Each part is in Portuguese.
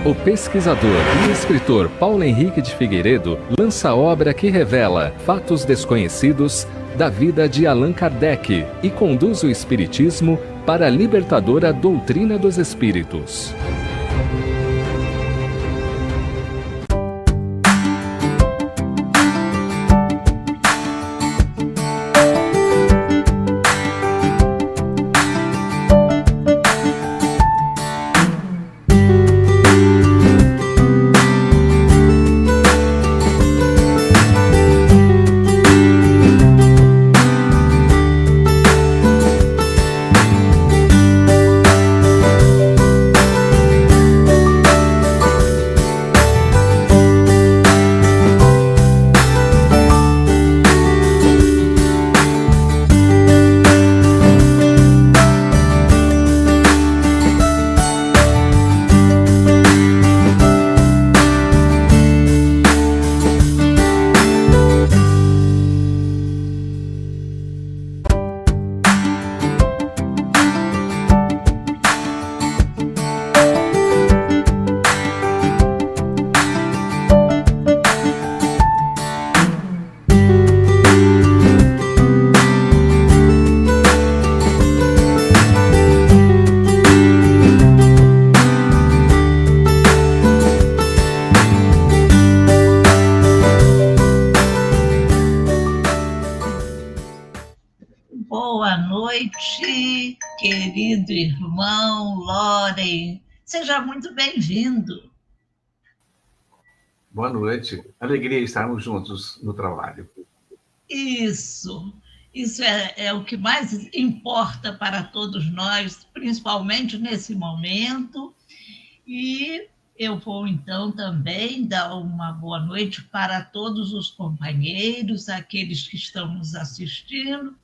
O pesquisador e escritor Paulo Henrique de Figueiredo lança a obra que revela fatos desconhecidos da vida de Allan Kardec e conduz o espiritismo para a libertadora doutrina dos espíritos. Boa noite, querido irmão Loren. Seja muito bem-vindo. Boa noite. Alegria estarmos juntos no trabalho. Isso é o que mais importa para todos nós, principalmente nesse momento. E eu vou, então, também dar uma boa noite para todos os companheiros, aqueles que estão nos assistindo,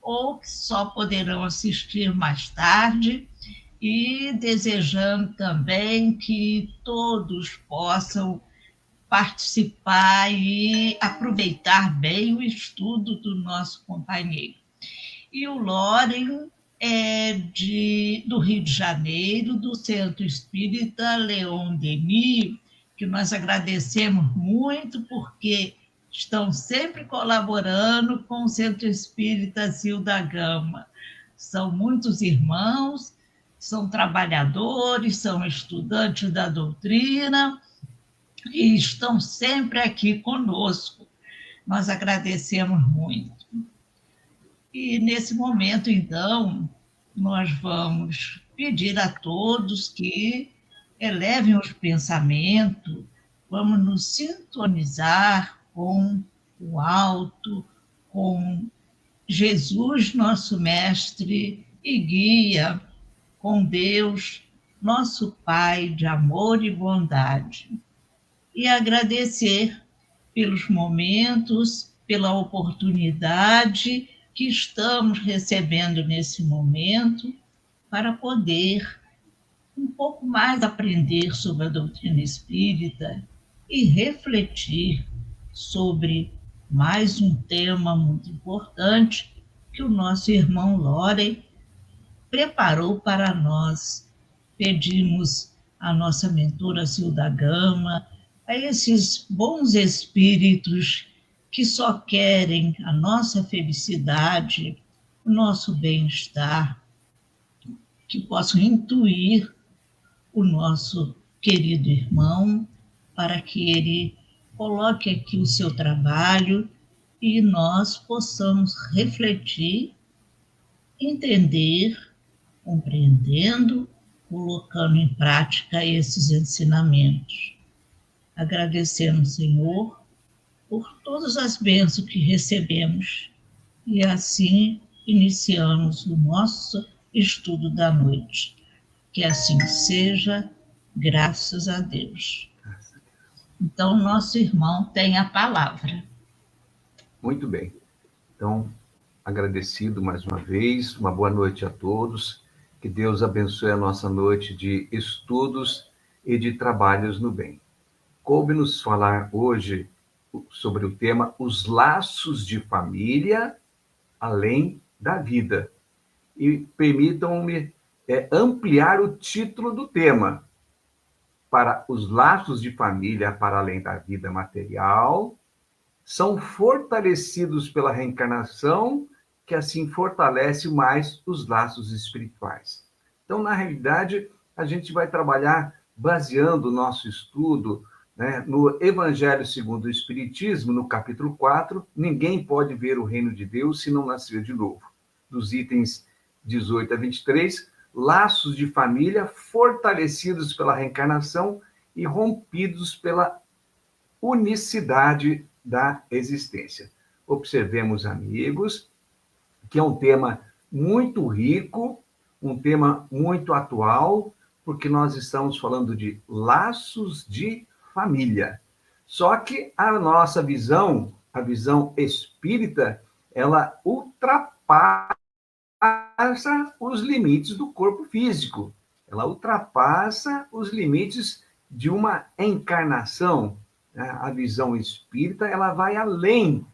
ou que só poderão assistir mais tarde, e desejando também que todos possam participar e aproveitar bem o estudo do nosso companheiro. E o Loren é do Rio de Janeiro, do Centro Espírita Leon Denis, que nós agradecemos muito porque estão sempre colaborando com o Centro Espírita Zil da Gama. São muitos irmãos, são trabalhadores, são estudantes da doutrina e estão sempre aqui conosco. Nós agradecemos muito. E nesse momento, então, nós vamos pedir a todos que elevem os pensamentos, vamos nos sintonizar com o alto, com Jesus, nosso mestre e guia, com Deus, nosso Pai de amor e bondade. E agradecer pelos momentos, pela oportunidade que estamos recebendo nesse momento para poder um pouco mais aprender sobre a doutrina espírita e refletir sobre mais um tema muito importante que o nosso irmão Loren preparou para nós. Pedimos à nossa mentora Zil da Gama, a esses bons espíritos que só querem a nossa felicidade, o nosso bem-estar, que possam intuir o nosso querido irmão para que ele coloque aqui o seu trabalho e nós possamos refletir, entender, compreendendo, colocando em prática esses ensinamentos. Agradecemos, Senhor, por todas as bênçãos que recebemos e assim iniciamos o nosso estudo da noite. Que assim seja, graças a Deus. Então, nosso irmão tem a palavra. Muito bem. Então, agradecido mais uma vez, uma boa noite a todos. Que Deus abençoe a nossa noite de estudos e de trabalhos no bem. Coube-nos falar hoje sobre o tema Os Laços de Família Além da Vida. E permitam-me ampliar o título do tema, para os laços de família para além da vida material, são fortalecidos pela reencarnação, que assim fortalece mais os laços espirituais. Então, na realidade, a gente vai trabalhar baseando o nosso estudo, né, no Evangelho segundo o Espiritismo, no capítulo 4, ninguém pode ver o reino de Deus se não nascer de novo. Dos itens 18 a 23, laços de família fortalecidos pela reencarnação e rompidos pela unicidade da existência. Observemos, amigos, que é um tema muito rico, um tema muito atual, porque nós estamos falando de laços de família. Só que a nossa visão, a visão espírita, ela ultrapassa os limites do corpo físico. Ela ultrapassa os limites de uma encarnação. A visão espírita, ela vai além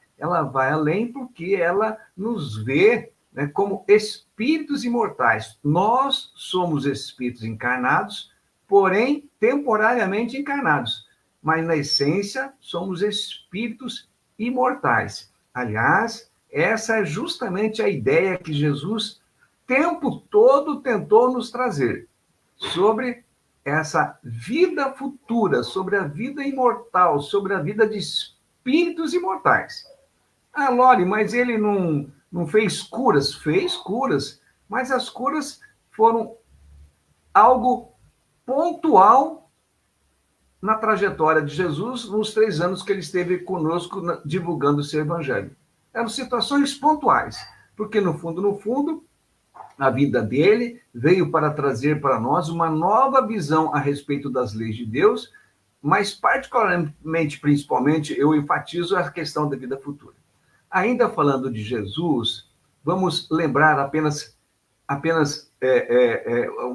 porque ela nos vê, né, como espíritos imortais. Nós somos espíritos encarnados, porém temporariamente encarnados, mas na essência somos espíritos imortais. Aliás, essa é justamente a ideia que Jesus o tempo todo tentou nos trazer sobre essa vida futura, sobre a vida imortal, sobre a vida de espíritos imortais. Ah, Lore, mas ele não fez curas? Fez curas, mas as curas foram algo pontual na trajetória de Jesus nos 3 anos que ele esteve conosco divulgando o seu evangelho. Eram situações pontuais, porque no fundo, a vida dele veio para trazer para nós uma nova visão a respeito das leis de Deus, mas particularmente, principalmente, eu enfatizo a questão da vida futura. Ainda falando de Jesus, vamos lembrar apenas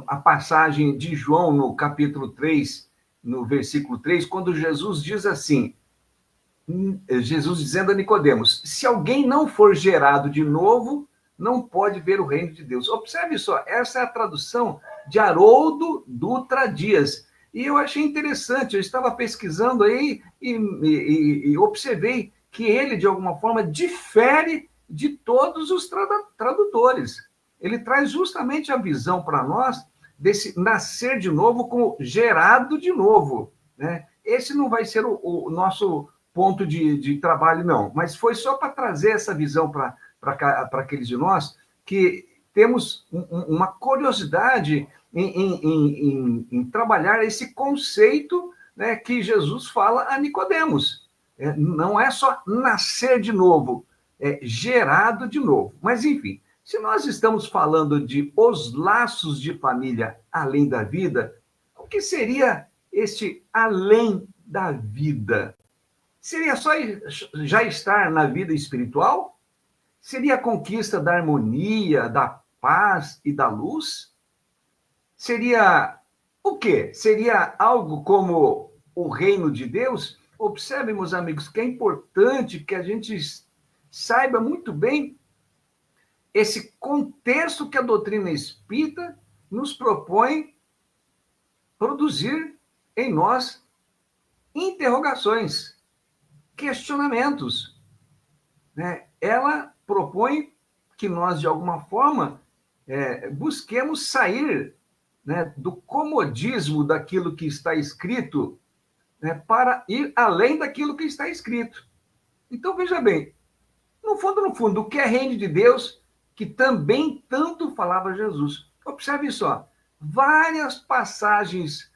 a passagem de João no capítulo 3, no versículo 3, quando Jesus diz assim, Jesus dizendo a Nicodemos, se alguém não for gerado de novo, não pode ver o reino de Deus. Observe só, essa é a tradução de Haroldo Dutra Dias. E eu achei interessante, eu estava pesquisando aí e observei que ele, de alguma forma, difere de todos os tradutores. Ele traz justamente a visão para nós desse nascer de novo como gerado de novo, né? Esse não vai ser o nosso ponto de trabalho, não, mas foi só para trazer essa visão para aqueles de nós que temos uma curiosidade em trabalhar esse conceito, né, que Jesus fala a Nicodemos. Não é só nascer de novo, é gerado de novo. Mas, enfim, se nós estamos falando de os laços de família além da vida, o que seria este além da vida? Seria só já estar na vida espiritual? Seria a conquista da harmonia, da paz e da luz? Seria o quê? Seria algo como o reino de Deus? Observem, meus amigos, que é importante que a gente saiba muito bem esse contexto que a doutrina espírita nos propõe produzir em nós interrogações, questionamentos, né? Ela propõe que nós, de alguma forma, busquemos sair, né, do comodismo daquilo que está escrito, né, para ir além daquilo que está escrito. Então, veja bem, no fundo, o que é reino de Deus, que também tanto falava Jesus. Observe só, várias passagens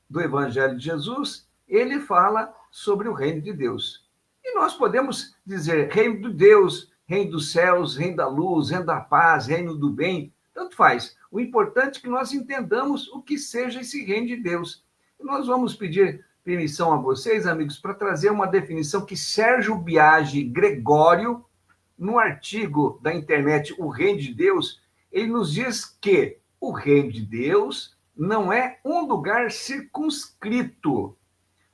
do Evangelho de Jesus, ele fala sobre o reino de Deus. E nós podemos dizer reino de Deus, reino dos céus, reino da luz, reino da paz, reino do bem, tanto faz. O importante é que nós entendamos o que seja esse reino de Deus. E nós vamos pedir permissão a vocês, amigos, para trazer uma definição que Sérgio Biagi Gregório, no artigo da internet O Reino de Deus, ele nos diz que o reino de Deus não é um lugar circunscrito,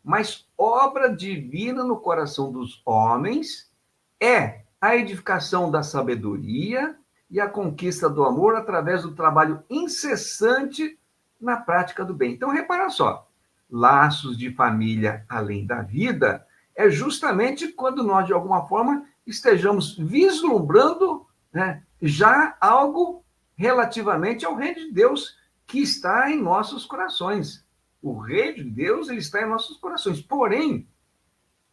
mas obra divina no coração dos homens, é a edificação da sabedoria e a conquista do amor através do trabalho incessante na prática do bem. Então, repara só, laços de família além da vida, é justamente quando nós, de alguma forma, estejamos vislumbrando, né, já algo relativamente ao reino de Deus que está em nossos corações. O reino de Deus, ele está em nossos corações. Porém,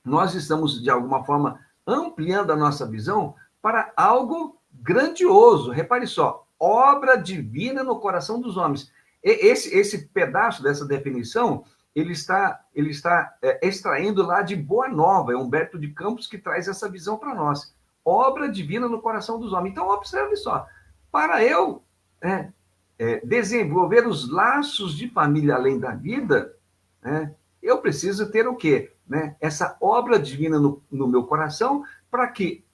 nós estamos, de alguma forma, ampliando a nossa visão para algo grandioso. Repare só, obra divina no coração dos homens. Esse pedaço dessa definição, ele está extraindo lá de Boa Nova, é Humberto de Campos que traz essa visão para nós. Obra divina no coração dos homens. Então, observe só, para eu desenvolver os laços de família além da vida, eu preciso ter o quê? Essa obra divina no meu coração, para que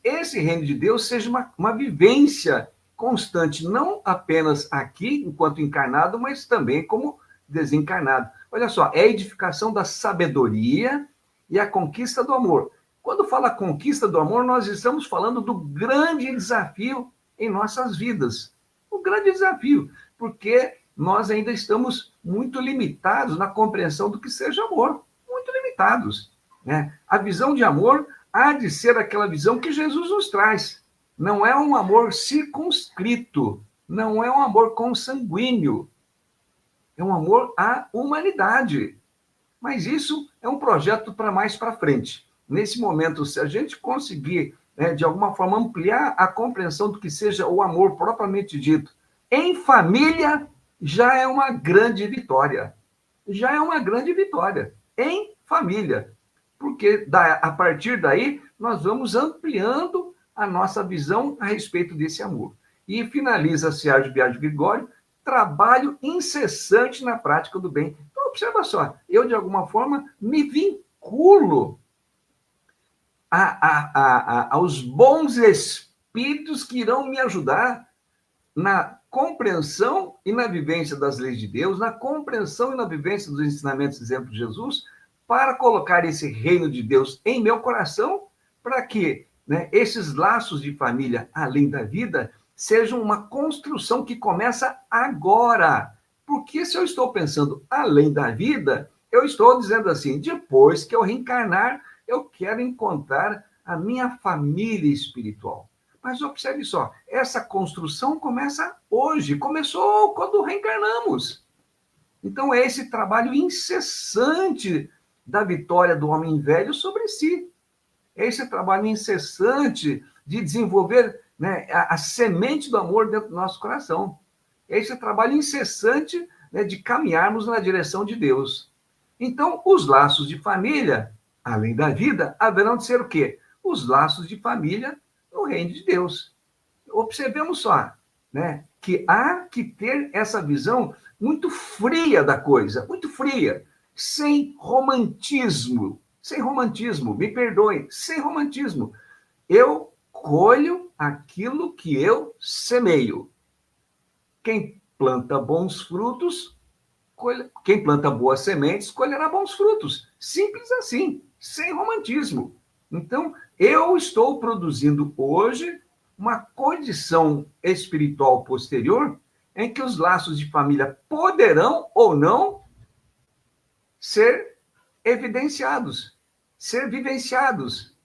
esse reino de Deus seja uma vivência constante, não apenas aqui, enquanto encarnado, mas também como desencarnado. Olha só, é a edificação da sabedoria e a conquista do amor. Quando fala conquista do amor, nós estamos falando do grande desafio em nossas vidas. O grande desafio, porque nós ainda estamos muito limitados na compreensão do que seja amor. Muito limitados. A visão de amor há de ser aquela visão que Jesus nos traz. Não é um amor circunscrito, não é um amor consanguíneo, é um amor à humanidade. Mas isso é um projeto para mais para frente. Nesse momento, se a gente conseguir, de alguma forma, ampliar a compreensão do que seja o amor propriamente dito, em família, já é uma grande vitória. Já é uma grande vitória. Em família. Porque a partir daí, nós vamos ampliando a nossa visão a respeito desse amor. E finaliza Sérgio Biagi Gregório, trabalho incessante na prática do bem. Então, observa só, eu, de alguma forma, me vinculo aos bons espíritos que irão me ajudar na compreensão e na vivência das leis de Deus, na compreensão e na vivência dos ensinamentos e exemplos de Jesus, para colocar esse reino de Deus em meu coração, para que esses laços de família além da vida sejam uma construção que começa agora. Porque se eu estou pensando além da vida, eu estou dizendo assim, depois que eu reencarnar, eu quero encontrar a minha família espiritual. Mas observe só, essa construção começa hoje, começou quando reencarnamos. Então é esse trabalho incessante da vitória do homem velho sobre si. É esse trabalho incessante de desenvolver a semente do amor dentro do nosso coração. É esse trabalho incessante de caminharmos na direção de Deus. Então, os laços de família, além da vida, haverão de ser o quê? Os laços de família no reino de Deus. Observemos só, que há que ter essa visão muito fria da coisa, muito fria, sem romantismo, me perdoem, sem romantismo. Eu colho aquilo que eu semeio. Quem planta bons frutos, quem planta boas sementes, colherá bons frutos. Simples assim, sem romantismo. Então, eu estou produzindo hoje uma condição espiritual posterior em que os laços de família poderão ou não ser evidenciados, ser vivenciados,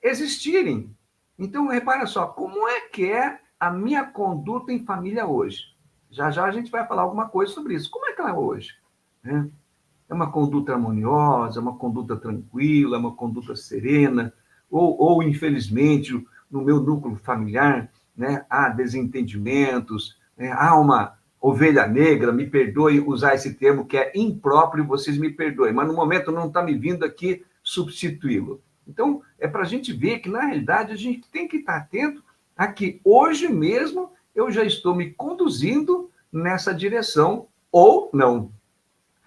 existirem. Então, repara só, como é que é a minha conduta em família hoje? Já já a gente vai falar alguma coisa sobre isso. Como é que ela é hoje? É uma conduta harmoniosa, é uma conduta tranquila, é uma conduta serena, ou infelizmente, no meu núcleo familiar, há desentendimentos, há uma ovelha negra, me perdoe usar esse termo que é impróprio, vocês me perdoem, mas no momento não está me vindo aqui substituí-lo. Então, é para a gente ver que, na realidade, a gente tem que estar atento a que hoje mesmo eu já estou me conduzindo nessa direção, ou não.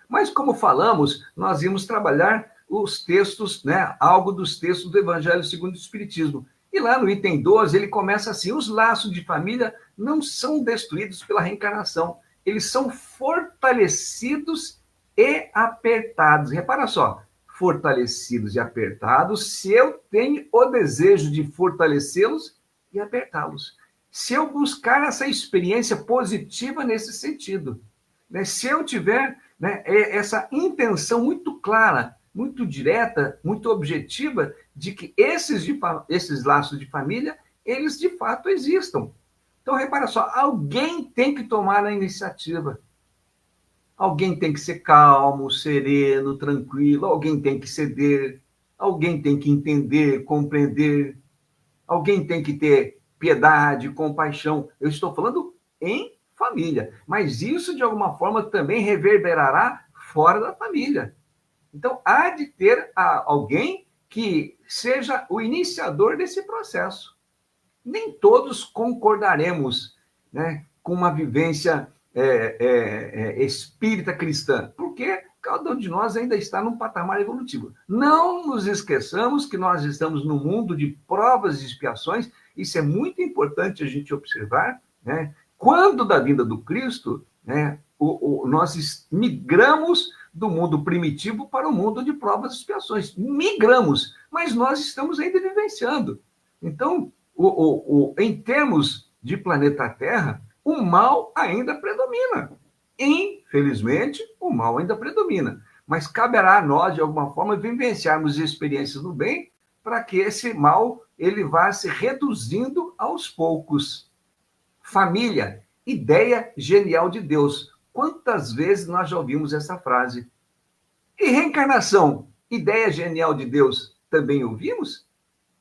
Mas, como falamos, nós íamos trabalhar os textos, algo dos textos do Evangelho segundo o Espiritismo. E lá no item 12, ele começa assim, os laços de família não são destruídos pela reencarnação, eles são fortalecidos e apertados. Repara só, fortalecidos e apertados, se eu tenho o desejo de fortalecê-los e apertá-los. Se eu buscar essa experiência positiva nesse sentido, se eu tiver né, é essa intenção muito clara, muito direta, muito objetiva, de que esses laços de família, eles de fato existam. Então, repara só, alguém tem que tomar a iniciativa. Alguém tem que ser calmo, sereno, tranquilo, alguém tem que ceder, alguém tem que entender, compreender, alguém tem que ter piedade, compaixão. Eu estou falando em família, mas isso, de alguma forma, também reverberará fora da família. Então, há de ter alguém que seja o iniciador desse processo. Nem todos concordaremos, né, com uma vivência espírita cristã, porque cada um de nós ainda está num patamar evolutivo. Não nos esqueçamos que nós estamos num mundo de provas e expiações, isso é muito importante a gente observar, né? Quando da vinda do Cristo, né, nós migramos do mundo primitivo para o mundo de provas e expiações. Migramos, mas nós estamos ainda vivenciando. Então, em termos de planeta Terra, o mal ainda predomina. Infelizmente, o mal ainda predomina. Mas caberá a nós, de alguma forma, vivenciarmos experiências do bem para que esse mal ele vá se reduzindo aos poucos. Família, ideia genial de Deus. Quantas vezes nós já ouvimos essa frase? E reencarnação, ideia genial de Deus, também ouvimos?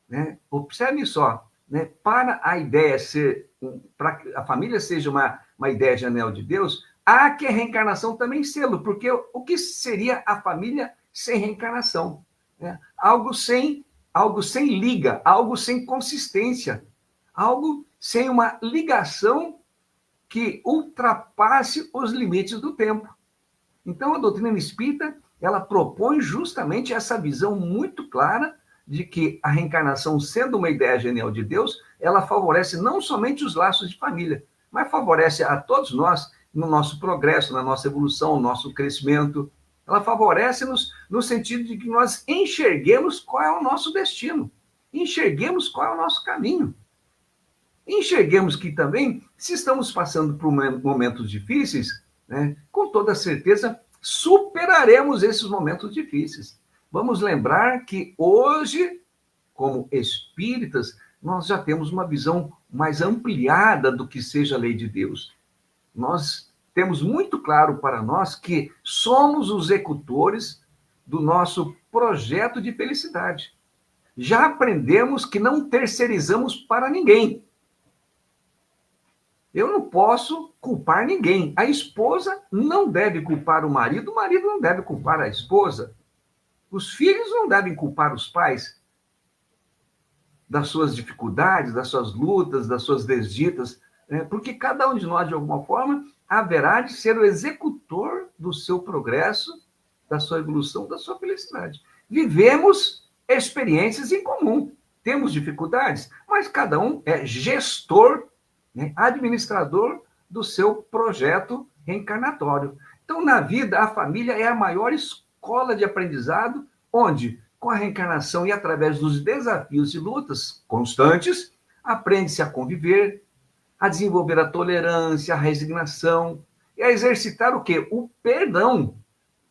Né? Observe só, né? Para a ideia ser, para que a família seja uma ideia genial de Deus, há que a reencarnação também sê-lo, porque o que seria a família sem reencarnação? Né? Algo sem liga, algo sem consistência, algo sem uma ligação que ultrapasse os limites do tempo. Então, a doutrina espírita, ela propõe justamente essa visão muito clara de que a reencarnação, sendo uma ideia genial de Deus, ela favorece não somente os laços de família, mas favorece a todos nós no nosso progresso, na nossa evolução, no nosso crescimento. Ela favorece-nos no sentido de que nós enxerguemos qual é o nosso destino, enxerguemos qual é o nosso caminho. Enxerguemos que também, se estamos passando por momentos difíceis, né, com toda certeza superaremos esses momentos difíceis. Vamos lembrar que hoje, como espíritas, nós já temos uma visão mais ampliada do que seja a lei de Deus. Nós temos muito claro para nós que somos os executores do nosso projeto de felicidade. Já aprendemos que não terceirizamos para ninguém. Eu não posso culpar ninguém. A esposa não deve culpar o marido não deve culpar a esposa. Os filhos não devem culpar os pais das suas dificuldades, das suas lutas, das suas desditas, né? Porque cada um de nós, de alguma forma, haverá de ser o executor do seu progresso, da sua evolução, da sua felicidade. Vivemos experiências em comum. Temos dificuldades, mas cada um é gestor, né, administrador do seu projeto reencarnatório. Então, na vida, a família é a maior escola de aprendizado, onde, com a reencarnação e através dos desafios e lutas constantes, aprende-se a conviver, a desenvolver a tolerância, a resignação, e a exercitar o quê? O perdão,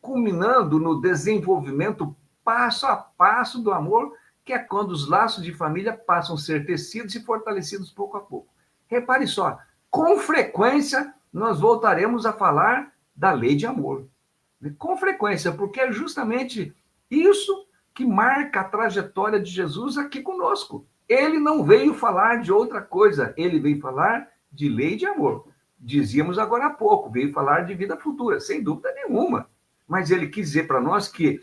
culminando no desenvolvimento passo a passo do amor, que é quando os laços de família passam a ser tecidos e fortalecidos pouco a pouco. Repare só, com frequência nós voltaremos a falar da lei de amor. Com frequência, porque é justamente isso que marca a trajetória de Jesus aqui conosco. Ele não veio falar de outra coisa, ele veio falar de lei de amor. Dizíamos agora há pouco, veio falar de vida futura, sem dúvida nenhuma. Mas ele quis dizer para nós que,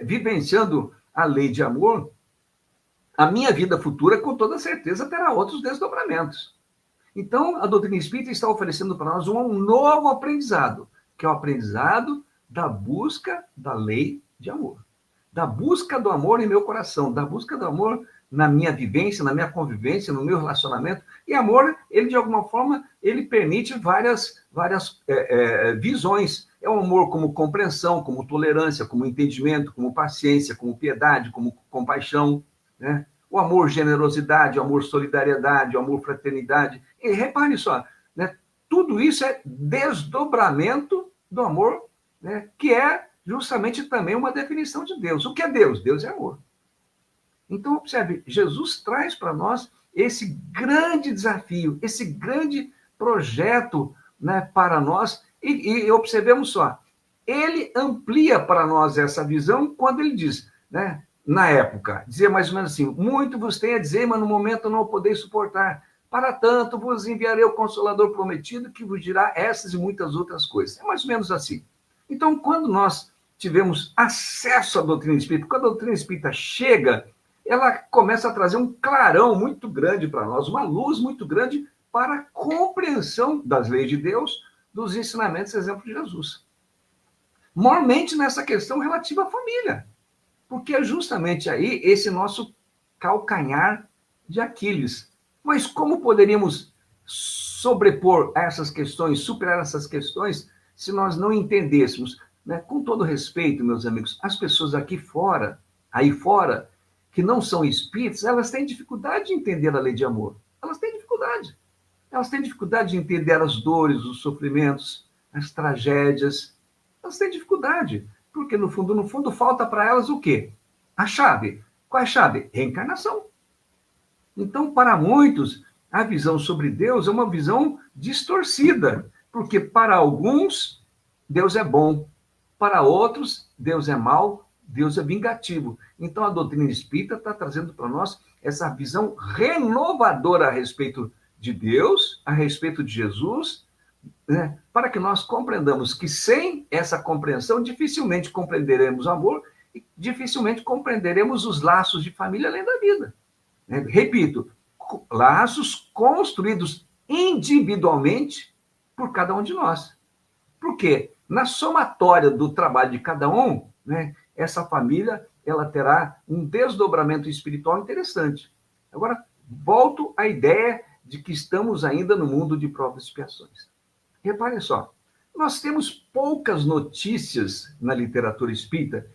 vivenciando a lei de amor, a minha vida futura, com toda certeza, terá outros desdobramentos. Então, a doutrina espírita está oferecendo para nós um novo aprendizado, que é o aprendizado da busca da lei de amor. Da busca do amor em meu coração, da busca do amor na minha vivência, na minha convivência, no meu relacionamento. E amor, ele de alguma forma, ele permite várias visões. É um amor como compreensão, como tolerância, como entendimento, como paciência, como piedade, como compaixão, né? O amor generosidade, o amor solidariedade, o amor fraternidade. E repare só, né? Tudo isso é desdobramento do amor né, que é justamente também uma definição de Deus. O que é Deus? Deus é amor. Então, observe, Jesus traz para nós esse grande desafio, esse grande projeto, né, para nós, e observemos só, ele amplia para nós essa visão quando ele diz, né, na época, dizia mais ou menos assim, muito vos tem a dizer, mas no momento não o podeis suportar. Para tanto, vos enviarei o Consolador prometido, que vos dirá essas e muitas outras coisas. É mais ou menos assim. Então, quando nós tivemos acesso à doutrina espírita, quando a doutrina espírita chega, ela começa a trazer um clarão muito grande para nós, uma luz muito grande para a compreensão das leis de Deus, dos ensinamentos, exemplo de Jesus. Mormente nessa questão relativa à família, porque é justamente aí esse nosso calcanhar de Aquiles. Mas como poderíamos sobrepor essas questões, superar essas questões, se nós não entendêssemos, né? Com todo respeito, meus amigos, as pessoas aqui fora, aí fora, que não são espíritos, elas têm dificuldade de entender a lei de amor. Elas têm dificuldade. Elas têm dificuldade de entender as dores, os sofrimentos, as tragédias. Elas têm dificuldade, porque no fundo, falta para elas o quê? A chave. Qual é a chave? Reencarnação. Então, para muitos, a visão sobre Deus é uma visão distorcida, porque para alguns, Deus é bom, para outros, Deus é mau, Deus é vingativo. Então, a doutrina espírita está trazendo para nós essa visão renovadora a respeito de Deus, a respeito de Jesus, né? Para que nós compreendamos que sem essa compreensão, dificilmente compreenderemos o amor e dificilmente compreenderemos os laços de família além da vida. Repito, laços construídos individualmente por cada um de nós. Por quê? Na somatória do trabalho de cada um, né, essa família ela terá um desdobramento espiritual interessante. Agora, volto à ideia de que estamos ainda no mundo de provas e expiações. Reparem só, nós temos poucas notícias na literatura espírita.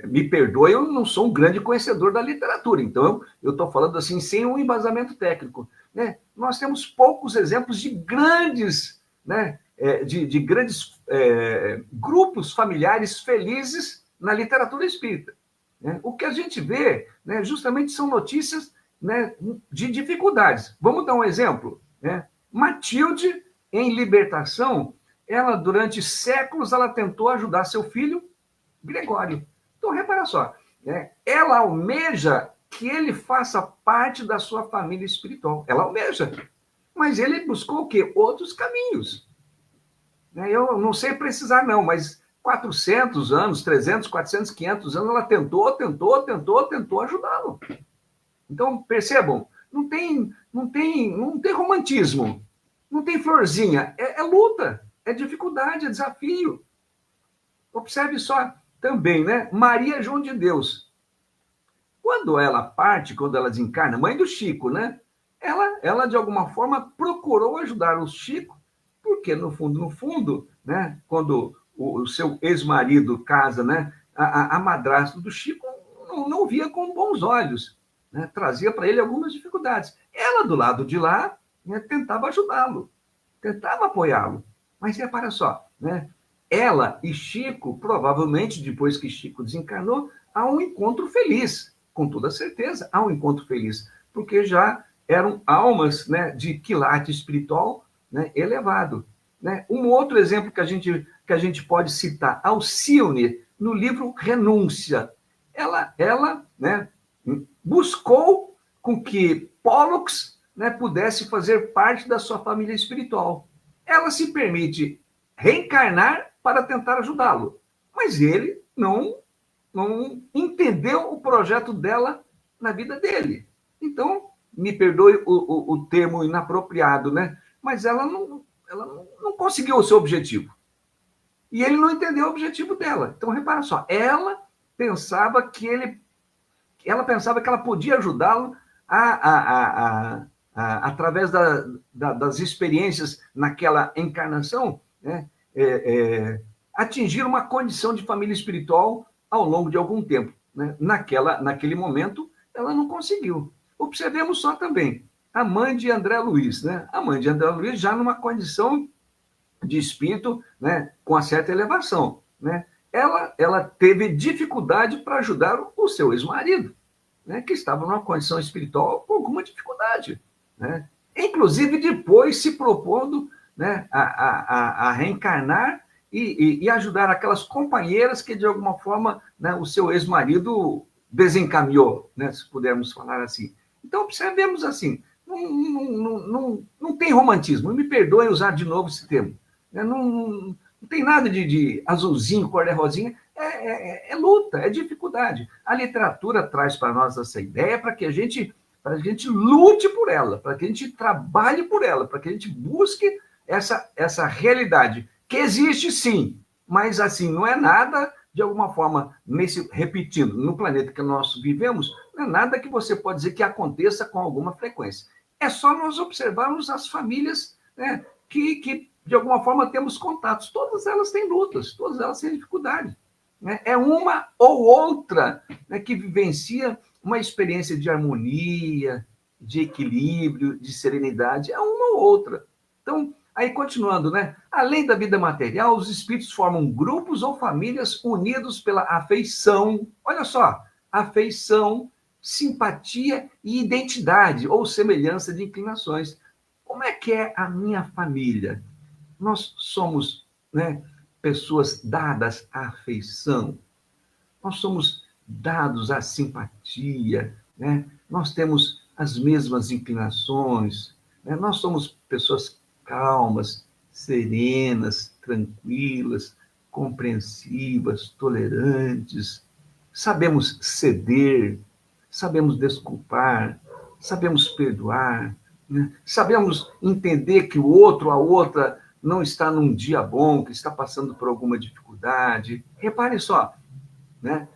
Me perdoe, eu não sou um grande conhecedor da literatura, então eu estou falando assim sem um embasamento técnico, né? Nós temos poucos exemplos de grandes, né, de grandes grupos familiares felizes na literatura espírita, né? O que a gente vê, né, justamente são notícias, né, de dificuldades. Vamos dar um exemplo, né? Matilde, em Libertação, ela durante séculos ela tentou ajudar seu filho Gregório. Então, repara só, né? Ela almeja que ele faça parte da sua família espiritual. Ela almeja. Mas ele buscou o quê? Outros caminhos. Eu não sei precisar, não, mas 400 anos, 300, 400, 500 anos, ela tentou ajudá-lo. Então, percebam, não tem romantismo, não tem florzinha, é luta, é dificuldade, é desafio. Observe só, também, né? Maria João de Deus. Quando ela parte, quando ela desencarna, mãe do Chico, né? Ela de alguma forma procurou ajudar o Chico, porque no fundo, né? Quando o seu ex-marido casa, né? A madrasta do Chico não via com bons olhos, né? Trazia para ele algumas dificuldades. Ela do lado de lá, né, tentava ajudá-lo, tentava apoiá-lo. Mas repara só, né? Ela e Chico, provavelmente, depois que Chico desencarnou, há um encontro feliz, com toda certeza, há um encontro feliz, porque já eram almas, né, de quilate espiritual, né, elevado. Né? Um outro exemplo que a gente pode citar, Alcione, no livro Renúncia. Ela, né, buscou com que Pollux, né, pudesse fazer parte da sua família espiritual. Ela se permite reencarnar para tentar ajudá-lo. Mas ele não entendeu o projeto dela na vida dele. Então, me perdoe o termo inapropriado, né? Mas ela não conseguiu o seu objetivo. E ele não entendeu o objetivo dela. Então, repara só, ela pensava que ela podia ajudá-lo através das experiências naquela encarnação, né? Atingir uma condição de família espiritual ao longo de algum tempo. Né? Naquele momento, ela não conseguiu. Observemos só também a mãe de André Luiz. Né? A mãe de André Luiz já numa condição de espírito, né, com uma certa elevação, né? Ela teve dificuldade para ajudar o seu ex-marido, né, que estava numa condição espiritual com alguma dificuldade, né? Inclusive depois se propondo, né, a reencarnar e ajudar aquelas companheiras que, de alguma forma, né, o seu ex-marido desencaminhou, né, se pudermos falar assim. Então, observemos assim, não tem romantismo, me perdoem usar de novo esse termo, né? Não tem nada de azulzinho, cor-de-rosinha, é luta, é dificuldade. A literatura traz para nós essa ideia para que a gente lute por ela, para que a gente trabalhe por ela, para que a gente busque essa realidade, que existe sim, mas assim, não é nada, de alguma forma, repetindo, no planeta que nós vivemos, não é nada que você pode dizer que aconteça com alguma frequência. É só nós observarmos as famílias, né, que de alguma forma temos contatos. Todas elas têm lutas, todas elas têm dificuldade, né? É uma ou outra, né, que vivencia uma experiência de harmonia, de equilíbrio, de serenidade, é uma ou outra. Então, aí continuando, né? Além da vida material, os espíritos formam grupos ou famílias unidos pela afeição. Olha só, afeição, simpatia e identidade, ou semelhança de inclinações. Como é que é a minha família? Nós somos, né, pessoas dadas à afeição, nós somos dados à simpatia, né? Nós temos as mesmas inclinações, né? Nós somos pessoas calmas, serenas, tranquilas, compreensivas, tolerantes, sabemos ceder, sabemos desculpar, sabemos perdoar, né? Sabemos entender que o outro, a outra, não está num dia bom, que está passando por alguma dificuldade. Repare só, né?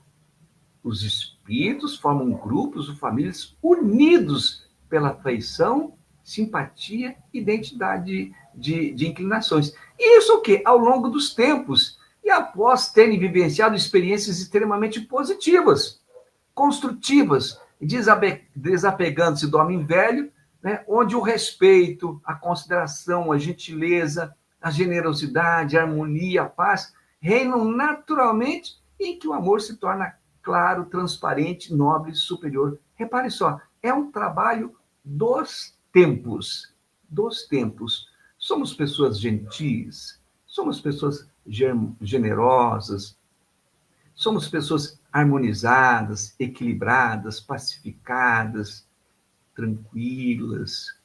Os espíritos formam grupos ou famílias unidos pela afeição, simpatia e identidade de inclinações. E isso o quê? Ao longo dos tempos e após terem vivenciado experiências extremamente positivas, construtivas, desapegando-se do homem velho, né, onde o respeito, a consideração, a gentileza, a generosidade, a harmonia, a paz reinam naturalmente, em que o amor se torna claro, transparente, nobre, superior. Repare só, é um trabalho dos tempos, dos tempos. Somos pessoas gentis, somos pessoas generosas, somos pessoas harmonizadas, equilibradas, pacificadas, tranquilas.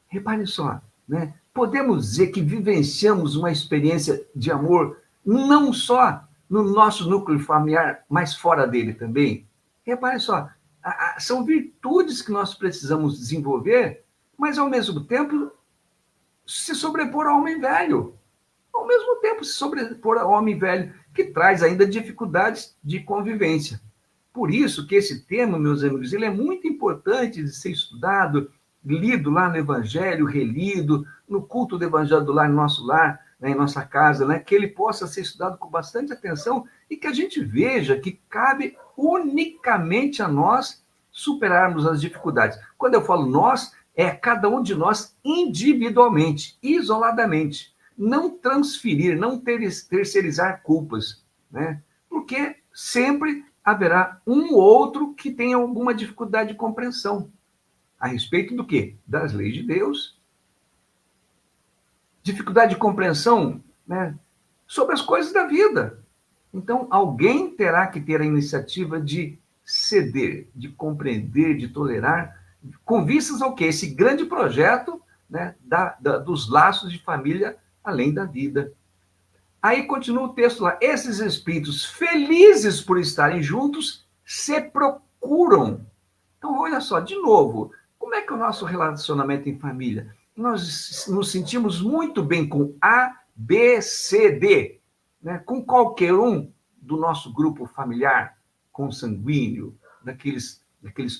Repare só, né? Podemos dizer que vivenciamos uma experiência de amor não só no nosso núcleo familiar, mas fora dele também. Repare só, são virtudes que nós precisamos desenvolver, mas ao mesmo tempo se sobrepor ao homem velho. Ao mesmo tempo se sobrepor ao homem velho, que traz ainda dificuldades de convivência. Por isso que esse tema, meus amigos, ele é muito importante de ser estudado, lido lá no Evangelho, relido, no culto do Evangelho do Lar, no nosso lar, né, em nossa casa, né, que ele possa ser estudado com bastante atenção e que a gente veja que cabe unicamente a nós superarmos as dificuldades. Quando eu falo nós, é cada um de nós individualmente, isoladamente. Não transferir, não terceirizar culpas, né? Porque sempre haverá um ou outro que tenha alguma dificuldade de compreensão. A respeito do quê? Das leis de Deus. Dificuldade de compreensão, né, sobre as coisas da vida. Então, alguém terá que ter a iniciativa de ceder, de compreender, de tolerar, com vistas ao quê? Esse grande projeto, né, dos laços de família além da vida. Aí continua o texto lá. Esses espíritos, felizes por estarem juntos, se procuram. Então, olha só, de novo, como é que é o nosso relacionamento em família? Nós nos sentimos muito bem com A, B, C, D, né? Com qualquer um do nosso grupo familiar, consanguíneo, daqueles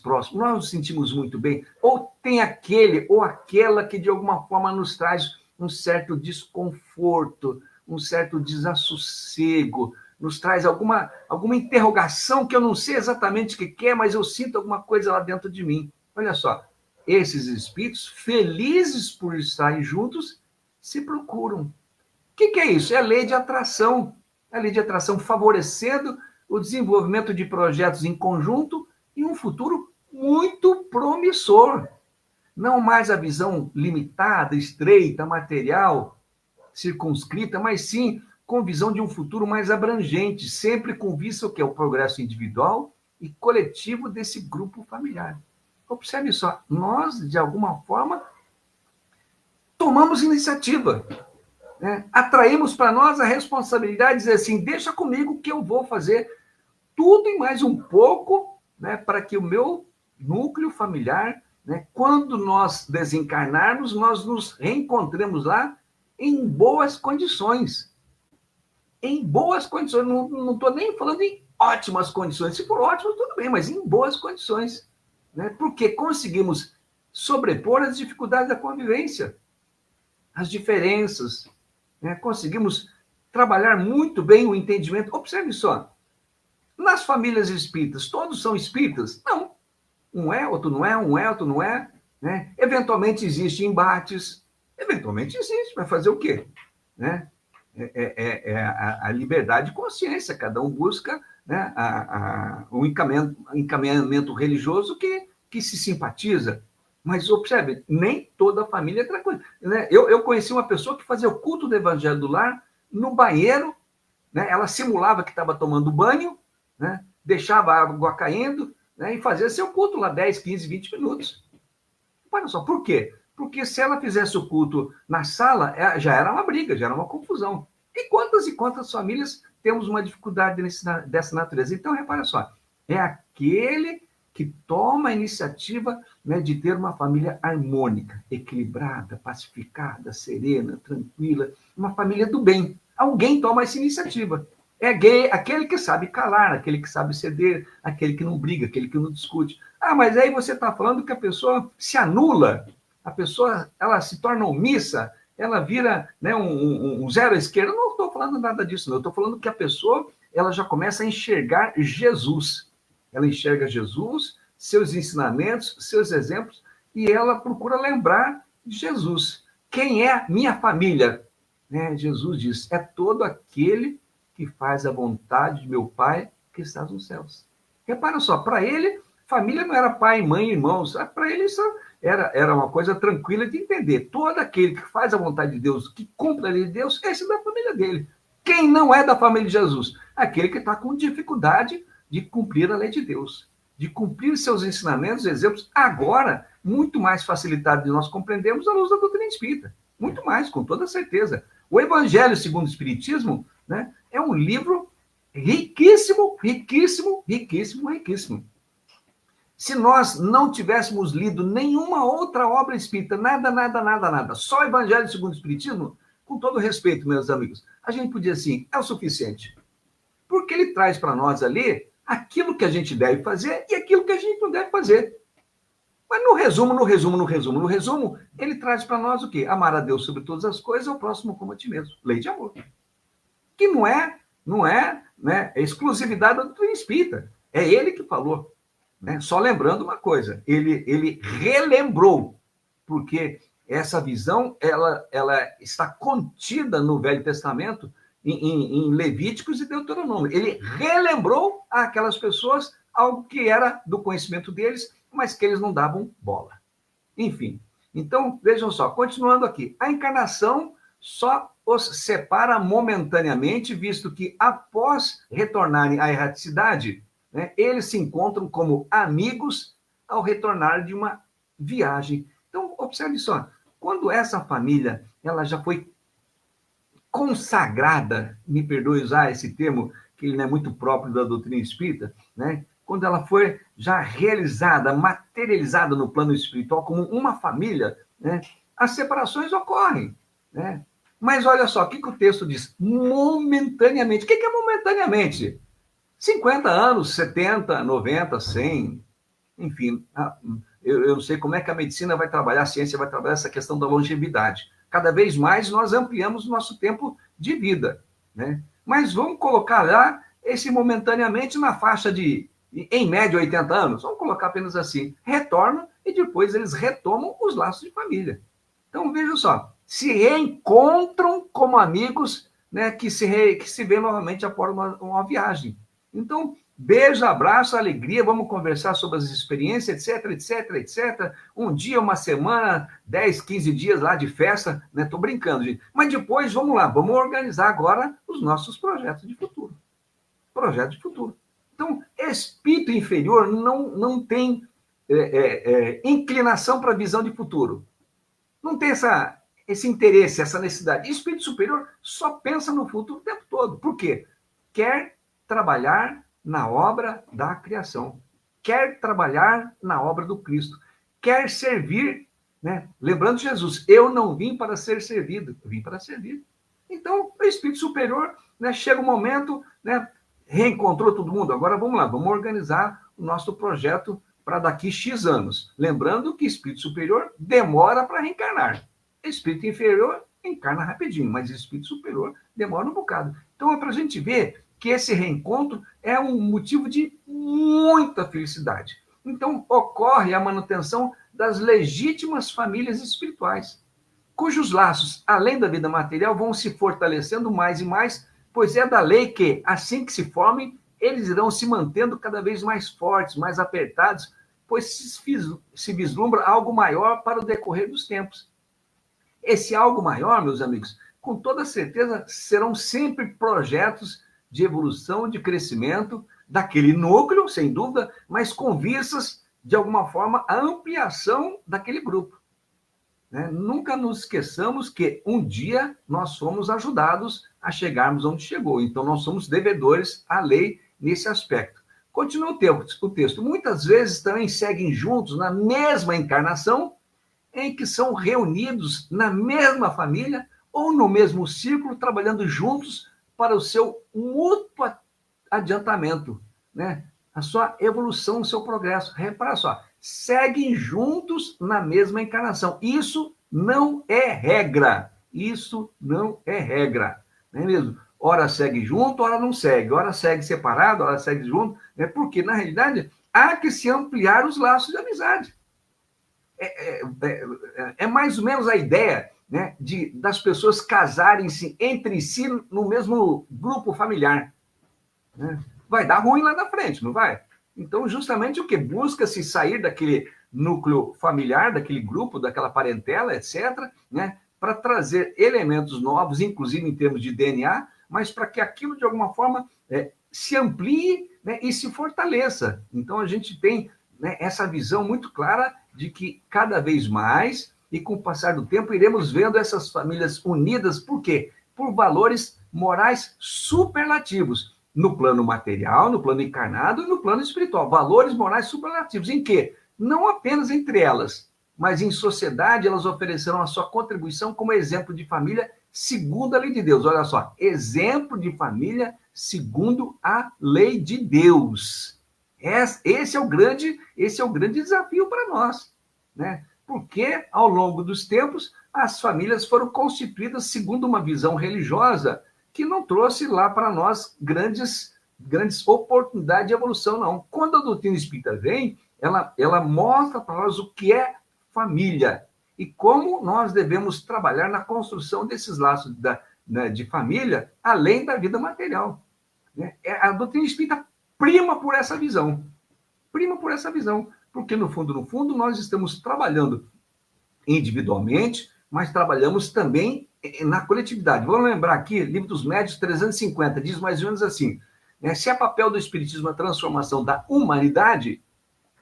próximos. Nós nos sentimos muito bem. Ou tem aquele ou aquela que, de alguma forma, nos traz um certo desconforto, um certo desassossego, nos traz alguma interrogação que eu não sei exatamente o que é, mas eu sinto alguma coisa lá dentro de mim. Olha só, esses espíritos, felizes por estarem juntos, se procuram. que é isso? É a lei de atração. A lei de atração favorecendo o desenvolvimento de projetos em conjunto e um futuro muito promissor. Não mais a visão limitada, estreita, material, circunscrita, mas sim com visão de um futuro mais abrangente, sempre com vista ao que é o progresso individual e coletivo desse grupo familiar. Observe só, nós, de alguma forma, tomamos iniciativa, né? Atraímos para nós a responsabilidade de dizer assim, deixa comigo que eu vou fazer tudo e mais um pouco, né, para que o meu núcleo familiar, né, quando nós desencarnarmos, nós nos reencontremos lá em boas condições. Em boas condições, não estou nem falando em ótimas condições. Se for ótimo, tudo bem, mas em boas condições. Né? Porque conseguimos sobrepor as dificuldades da convivência, as diferenças. Né? Conseguimos trabalhar muito bem o entendimento. Observe só, nas famílias espíritas, todos são espíritas? Não. Um é, outro não é, um é, outro não é. Né? Eventualmente existem embates. Eventualmente existe. Vai fazer o quê? Né? A liberdade de consciência. Cada um busca, né, o encaminhamento religioso que se simpatiza. Mas observe, nem toda a família é tranquila. Né? Eu conheci uma pessoa que fazia o culto do Evangelho do Lar no banheiro. Né? Ela simulava que estava tomando banho, né? Deixava a água caindo, né? E fazia seu culto lá 10, 15, 20 minutos. Olha só, por quê? Porque se ela fizesse o culto na sala, já era uma briga, já era uma confusão. E quantas famílias temos uma dificuldade dessa natureza? Então, repara só, é aquele que toma a iniciativa, né, de ter uma família harmônica, equilibrada, pacificada, serena, tranquila, uma família do bem. Alguém toma essa iniciativa. É aquele que sabe calar, aquele que sabe ceder, aquele que não briga, aquele que não discute. Ah, mas aí você está falando que a pessoa se anula, a pessoa ela se torna omissa, ela vira, né, um zero à esquerda. Eu não estou falando nada disso, não. Eu estou falando que a pessoa ela já começa a enxergar Jesus. Ela enxerga Jesus, seus ensinamentos, seus exemplos, e ela procura lembrar de Jesus. Quem é minha família? Né? Jesus diz, é todo aquele que faz a vontade de meu Pai que está nos céus. Repara só, para ele, família não era pai, mãe, irmãos. Para ele isso era uma coisa tranquila de entender. Todo aquele que faz a vontade de Deus, que cumpre a lei de Deus, esse é da família dele. Quem não é da família de Jesus? Aquele que está com dificuldade de cumprir a lei de Deus, de cumprir seus ensinamentos, exemplos, agora, muito mais facilitado de nós compreendermos a luz da doutrina espírita. Muito mais, com toda certeza. O Evangelho segundo o Espiritismo, né, é um livro riquíssimo, riquíssimo, riquíssimo, riquíssimo. Se nós não tivéssemos lido nenhuma outra obra espírita, nada, só o Evangelho segundo o Espiritismo, com todo respeito, meus amigos, a gente podia assim, é o suficiente. Porque ele traz para nós ali aquilo que a gente deve fazer e aquilo que a gente não deve fazer. Mas no resumo, ele traz para nós o quê? Amar a Deus sobre todas as coisas, ao próximo como a ti mesmo. Lei de amor. Que não é, né, exclusividade da doutrina espírita. É ele que falou. Né? Só lembrando uma coisa, ele relembrou, porque essa visão ela está contida no Velho Testamento, em Levíticos e Deuteronômio. Ele relembrou àquelas pessoas algo que era do conhecimento deles, mas que eles não davam bola. Enfim, então, vejam só, continuando aqui, a encarnação só os separa momentaneamente, visto que após retornarem à erraticidade, né, eles se encontram como amigos ao retornar de uma viagem. Então, observe só, quando essa família ela já foi consagrada, me perdoe usar esse termo, que ele não é muito próprio da doutrina espírita, né? Quando ela foi já realizada, materializada no plano espiritual como uma família, né? As separações ocorrem. Né? Mas olha só, o que o texto diz? Momentaneamente. O que é momentaneamente? 50 anos, 70, 90, 100, enfim. Eu não sei como é que a medicina vai trabalhar, a ciência vai trabalhar essa questão da longevidade. Cada vez mais nós ampliamos o nosso tempo de vida. Né? Mas vamos colocar lá esse momentaneamente na faixa de, em média, 80 anos. Vamos colocar apenas assim. Retornam e depois eles retomam os laços de família. Então, veja só. se reencontram como amigos, né, que se vê novamente após uma viagem. Então, beijo, abraço, alegria, vamos conversar sobre as experiências, etc, etc, etc. Um dia, uma semana, 10, 15 dias lá de festa, né? Estou brincando, gente. Mas depois, vamos lá, vamos organizar agora os nossos projetos de futuro. Projetos de futuro. Então, espírito inferior não tem inclinação para a visão de futuro. Não tem esse interesse, essa necessidade. Espírito superior só pensa no futuro o tempo todo. Por quê? Quer trabalhar na obra da criação. Quer trabalhar na obra do Cristo. Quer servir, né? Lembrando Jesus, eu não vim para ser servido, eu vim para servir. Então, o espírito superior, né, chega um momento, né, reencontrou todo mundo. Agora vamos lá, vamos organizar o nosso projeto para daqui X anos. Lembrando que espírito superior demora para reencarnar. Espírito inferior encarna rapidinho, mas espírito superior demora um bocado. Então, é para a gente ver que esse reencontro é um motivo de muita felicidade. Então, ocorre a manutenção das legítimas famílias espirituais, cujos laços, além da vida material, vão se fortalecendo mais e mais, pois é da lei que, assim que se formem, eles irão se mantendo cada vez mais fortes, mais apertados, pois se vislumbra algo maior para o decorrer dos tempos. Esse algo maior, meus amigos, com toda certeza, serão sempre projetos de evolução, de crescimento daquele núcleo, sem dúvida, mas com vistas, de alguma forma, a ampliação daquele grupo. Né? Nunca nos esqueçamos que um dia nós fomos ajudados a chegarmos onde chegou. Então, nós somos devedores à lei nesse aspecto. Continua o texto. Muitas vezes também seguem juntos na mesma encarnação, em que são reunidos na mesma família ou no mesmo círculo, trabalhando juntos para o seu mútuo adiantamento, né? A sua evolução, o seu progresso. Repara só, seguem juntos na mesma encarnação. Isso não é regra. Isso não é regra. Não é mesmo? Ora segue junto, ora não segue. Ora segue separado, ora segue junto. Né? Porque, na realidade, há que se ampliar os laços de amizade. É mais ou menos a ideia, né, das pessoas casarem-se entre si no mesmo grupo familiar. Né? Vai dar ruim lá na frente, não vai? Então, justamente o que? Busca-se sair daquele núcleo familiar, daquele grupo, daquela parentela, etc., né, para trazer elementos novos, inclusive em termos de DNA, mas para que aquilo, de alguma forma, se amplie, né, e se fortaleça. Então, a gente tem, né, essa visão muito clara de que cada vez mais, e com o passar do tempo, iremos vendo essas famílias unidas, por quê? Por valores morais superlativos, no plano material, no plano encarnado e no plano espiritual. Valores morais superlativos, em que? Não apenas entre elas, mas em sociedade, elas oferecerão a sua contribuição como exemplo de família segundo a lei de Deus. Olha só, exemplo de família segundo a lei de Deus. Esse é o grande desafio para nós, né? Porque, ao longo dos tempos, as famílias foram constituídas segundo uma visão religiosa que não trouxe lá para nós grandes oportunidades de evolução, não. Quando a doutrina espírita vem, ela mostra para nós o que é família e como nós devemos trabalhar na construção desses laços de família, além da vida material. Né? A doutrina espírita prima por essa visão. Porque, no fundo, nós estamos trabalhando individualmente, mas trabalhamos também na coletividade. Vamos lembrar aqui, Livro dos Médiuns 350, diz mais ou menos assim, né? Se é papel do Espiritismo a transformação da humanidade,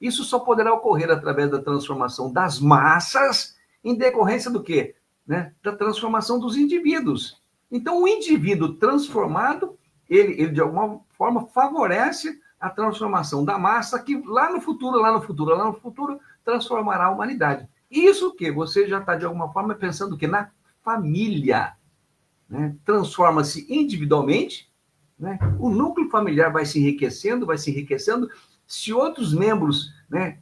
isso só poderá ocorrer através da transformação das massas, em decorrência do quê? Né? Da transformação dos indivíduos. Então, o indivíduo transformado, ele de alguma forma favorece a transformação da massa, que lá no futuro, transformará a humanidade. Isso que você já está, de alguma forma, pensando que na família, né? Transforma-se individualmente, né? O núcleo familiar vai se enriquecendo, se outros membros, né,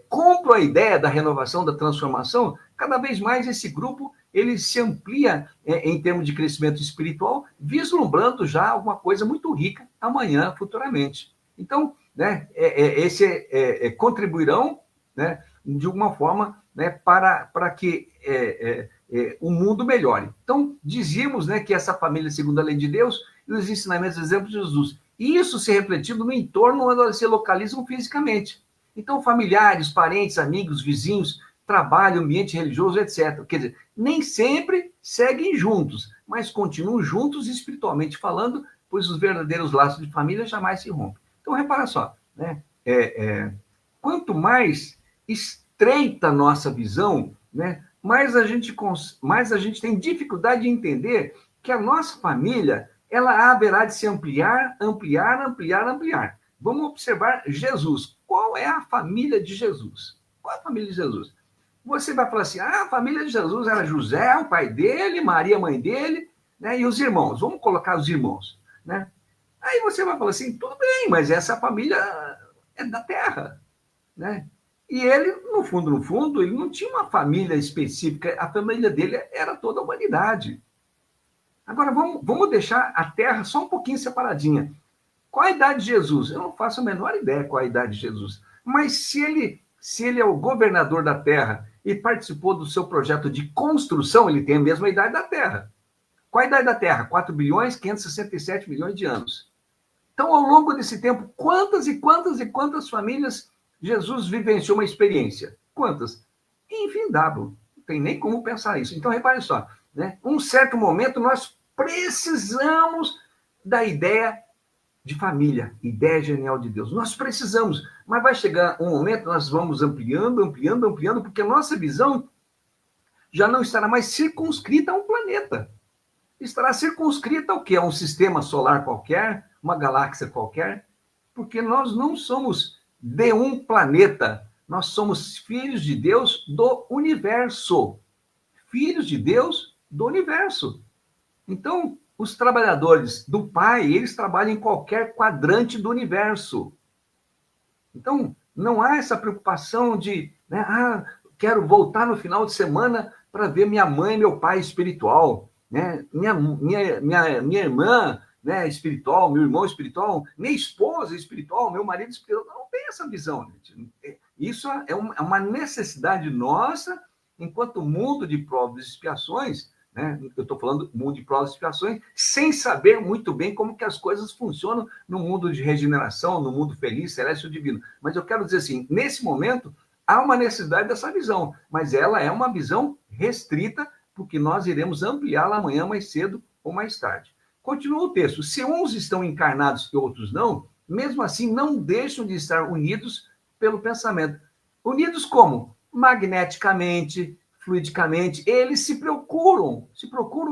compram a ideia da renovação, da transformação, cada vez mais esse grupo ele se amplia em termos de crescimento espiritual, vislumbrando já alguma coisa muito rica amanhã, futuramente. Então, né, contribuirão, né, de alguma forma, né, para que o mundo melhore. Então, dizíamos, né, que essa família segundo a lei de Deus e os ensinamentos e exemplos de Jesus. E isso se refletindo no entorno onde elas se localizam fisicamente. Então, familiares, parentes, amigos, vizinhos, trabalho, ambiente religioso, etc. Quer dizer, nem sempre seguem juntos, mas continuam juntos espiritualmente falando, pois os verdadeiros laços de família jamais se rompem. Então, repara só, né? Quanto mais estreita a nossa visão, né, mais a gente tem dificuldade de entender que a nossa família ela haverá de se ampliar. Vamos observar Jesus. Qual é a família de Jesus? Qual é a família de Jesus? Você vai falar assim, a família de Jesus era José, o pai dele, Maria, mãe dele, né, e os irmãos. Vamos colocar os irmãos, né? Aí você vai falar assim, tudo bem, mas essa família é da terra, né? E ele, no fundo, ele não tinha uma família específica, a família dele era toda a humanidade. Agora, vamos deixar a terra só um pouquinho separadinha. Qual a idade de Jesus? Eu não faço a menor ideia qual a idade de Jesus. Mas se ele é o governador da terra e participou do seu projeto de construção, ele tem a mesma idade da terra. Qual a idade da terra? 4 bilhões, 567 milhões de anos. Então, ao longo desse tempo, quantas famílias Jesus vivenciou uma experiência? Quantas? Infindável. Não tem nem como pensar isso. Então, repare só, né? Um certo momento, nós precisamos da ideia de família, ideia genial de Deus. Nós precisamos, mas vai chegar um momento, nós vamos ampliando, porque a nossa visão já não estará mais circunscrita a um planeta. Estará circunscrita ao quê? A um sistema solar qualquer, uma galáxia qualquer, porque nós não somos de um planeta, nós somos filhos de Deus do universo. Filhos de Deus do universo. Então, os trabalhadores do Pai, eles trabalham em qualquer quadrante do universo. Então, não há essa preocupação de, né, quero voltar no final de semana para ver minha mãe e meu pai espiritual, né? Minha irmã, né, espiritual, meu irmão espiritual, minha esposa espiritual, meu marido espiritual. Não tem essa visão, gente. Isso é uma necessidade nossa, enquanto mundo de provas e expiações, né? Eu estou falando mundo de provas e expiações, sem saber muito bem como que as coisas funcionam no mundo de regeneração, no mundo feliz, celeste ou divino. Mas eu quero dizer assim, nesse momento, há uma necessidade dessa visão, mas ela é uma visão restrita, porque nós iremos ampliá-la amanhã mais cedo ou mais tarde. Continua o texto. Se uns estão encarnados e outros não, mesmo assim não deixam de estar unidos pelo pensamento. Unidos como? Magneticamente, fluidicamente, eles se procuram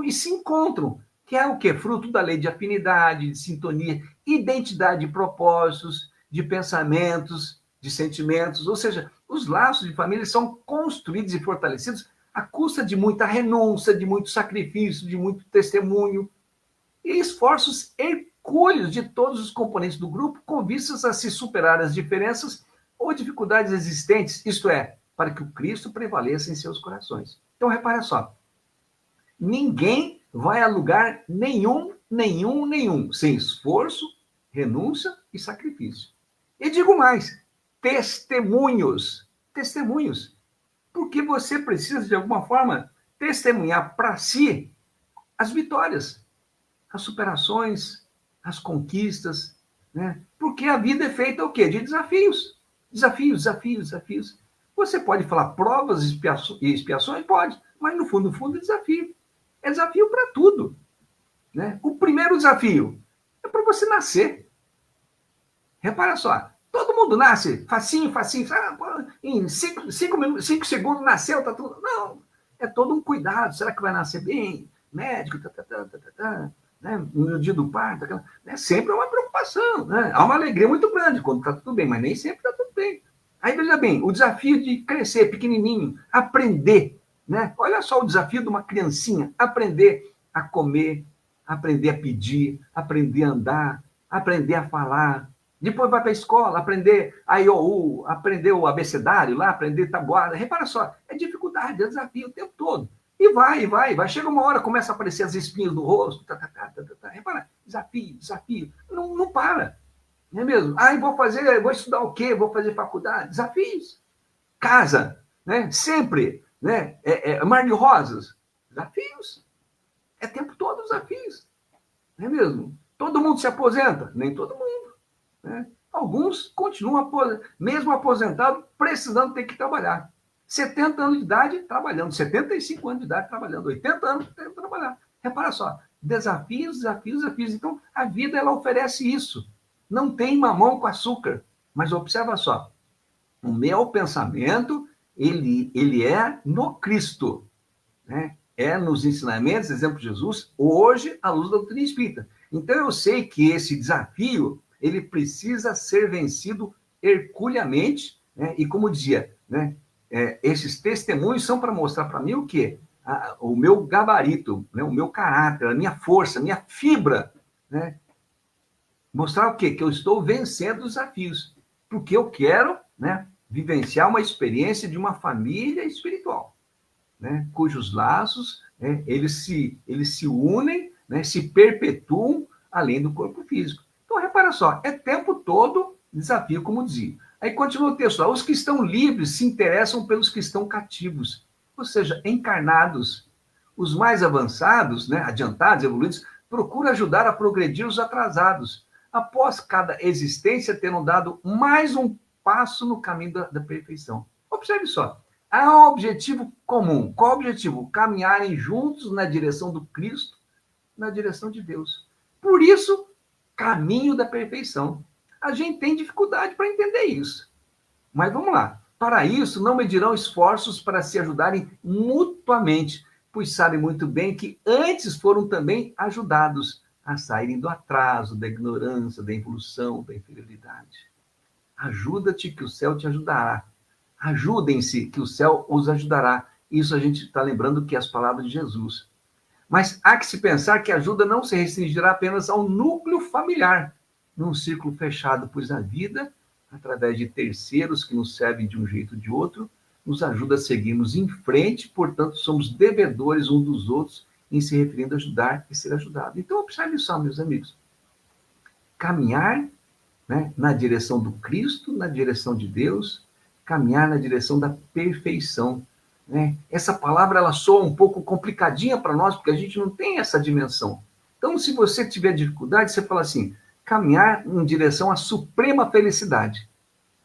e se encontram, que é o quê? Fruto da lei de afinidade, de sintonia, identidade de propósitos, de pensamentos, de sentimentos, ou seja, os laços de família são construídos e fortalecidos à custa de muita renúncia, de muito sacrifício, de muito testemunho, e esforços hercúleos de todos os componentes do grupo com vistas a se superar as diferenças ou dificuldades existentes, isto é, para que o Cristo prevaleça em seus corações. Então, repara só, ninguém vai a lugar nenhum, sem esforço, renúncia e sacrifício. E digo mais, testemunhos, porque você precisa, de alguma forma, testemunhar para si as vitórias, as superações, as conquistas, né? Porque a vida é feita o quê? De desafios. Desafios. Você pode falar provas e expiações? Pode, mas no fundo é desafio. É desafio para tudo, né? O primeiro desafio é para você nascer. Repara só, todo mundo nasce facinho, em 5 segundos nasceu, tá tudo. Não, é todo um cuidado. Será que vai nascer bem? Médico, né? No dia do parto, né? Sempre é uma preocupação, né? Há uma alegria muito grande quando está tudo bem, mas nem sempre está tudo bem. Aí, veja bem, o desafio de crescer pequenininho, aprender, né? Olha só o desafio de uma criancinha, aprender a comer, aprender a pedir, aprender a andar, aprender a falar. Depois vai para a escola, aprender a IOU, aprender o abecedário lá, aprender tabuada. Repara só, é dificuldade, é desafio o tempo todo. E vai. Chega uma hora, começa a aparecer as espinhas do rosto. Repara, desafio. Não para. Não é mesmo? Vou estudar o quê? Vou fazer faculdade. Desafios. Casa, né? Sempre. né? Mar de rosas? Desafios. É tempo todo desafios. Não é mesmo? Todo mundo se aposenta? Nem todo mundo. Né? Alguns continuam, mesmo aposentados, precisando ter que trabalhar. 70 anos de idade trabalhando, 75 anos de idade trabalhando, 80 anos tendo que trabalhar. Repara só, desafios, desafios, desafios. Então, a vida, ela oferece isso. Não tem mamão com açúcar. Mas observa só, o meu pensamento, ele é no Cristo, né? É nos ensinamentos, exemplo de Jesus, hoje, à luz da doutrina espírita. Então, eu sei que esse desafio, ele precisa ser vencido herculeamente, né? E como dizia, né? Esses testemunhos são para mostrar para mim o quê? O meu gabarito, né? O meu caráter, a minha força, a minha fibra, né? Mostrar o quê? Que eu estou vencendo os desafios, porque eu quero, né, vivenciar uma experiência de uma família espiritual, né, cujos laços, né, eles se unem, né, se perpetuam além do corpo físico. Então, repara só, é tempo todo desafio, como dizia. Aí continua o texto lá, os que estão livres se interessam pelos que estão cativos, ou seja, encarnados. Os mais avançados, né, adiantados, evoluídos, procuram ajudar a progredir os atrasados, após cada existência terem dado mais um passo no caminho da perfeição. Observe só, há um objetivo comum. Qual o objetivo? Caminharem juntos na direção do Cristo, na direção de Deus. Por isso, caminho da perfeição. A gente tem dificuldade para entender isso. Mas vamos lá. Para isso, não medirão esforços para se ajudarem mutuamente, pois sabem muito bem que antes foram também ajudados a saírem do atraso, da ignorância, da involução, da inferioridade. Ajuda-te que o céu te ajudará. Ajudem-se que o céu os ajudará. Isso a gente está lembrando que é as palavras de Jesus. Mas há que se pensar que a ajuda não se restringirá apenas ao núcleo familiar, num círculo fechado, pois a vida, através de terceiros que nos servem de um jeito ou de outro, nos ajuda a seguirmos em frente, portanto, somos devedores uns dos outros, em se referindo a ajudar e ser ajudado. Então, observe só, meus amigos. Caminhar, né, na direção do Cristo, na direção de Deus, caminhar na direção da perfeição. Né? Essa palavra, ela soa um pouco complicadinha para nós, porque a gente não tem essa dimensão. Então, se você tiver dificuldade, você fala assim, caminhar em direção à suprema felicidade.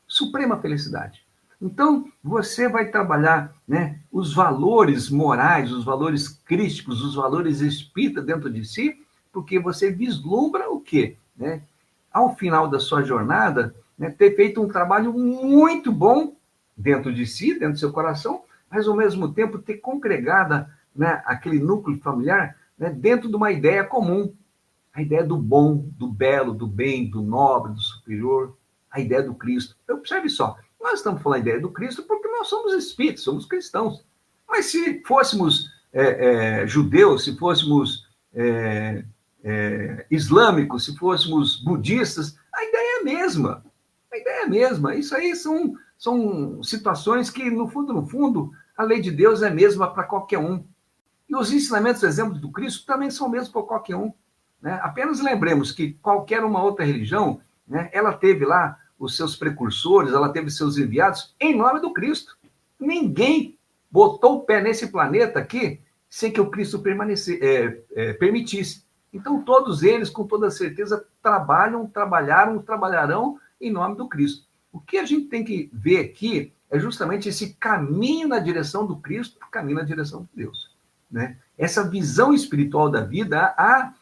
Suprema felicidade. Então, você vai trabalhar, né, os valores morais, os valores crísticos, os valores espíritas dentro de si, porque você vislumbra o quê? Né? Ao final da sua jornada, né, ter feito um trabalho muito bom dentro de si, dentro do seu coração, mas, ao mesmo tempo, ter congregado, né, aquele núcleo familiar, né, dentro de uma ideia comum. A ideia do bom, do belo, do bem, do nobre, do superior, a ideia do Cristo. Observe só, nós estamos falando da ideia do Cristo porque nós somos espíritos, somos cristãos. Mas se fôssemos judeus, se fôssemos islâmicos, se fôssemos budistas, a ideia é a mesma. A ideia é a mesma. Isso aí são situações que, no fundo, a lei de Deus é a mesma para qualquer um. E os ensinamentos, exemplos do Cristo, também são mesmos para qualquer um. Né? Apenas lembremos que qualquer uma outra religião, né, ela teve lá os seus precursores, ela teve seus enviados em nome do Cristo. Ninguém botou o pé nesse planeta aqui sem que o Cristo permitisse. Então, todos eles, com toda certeza, trabalharão em nome do Cristo. O que a gente tem que ver aqui é justamente esse caminho na direção do Cristo, caminho na direção de Deus. Né? Essa visão espiritual da vida há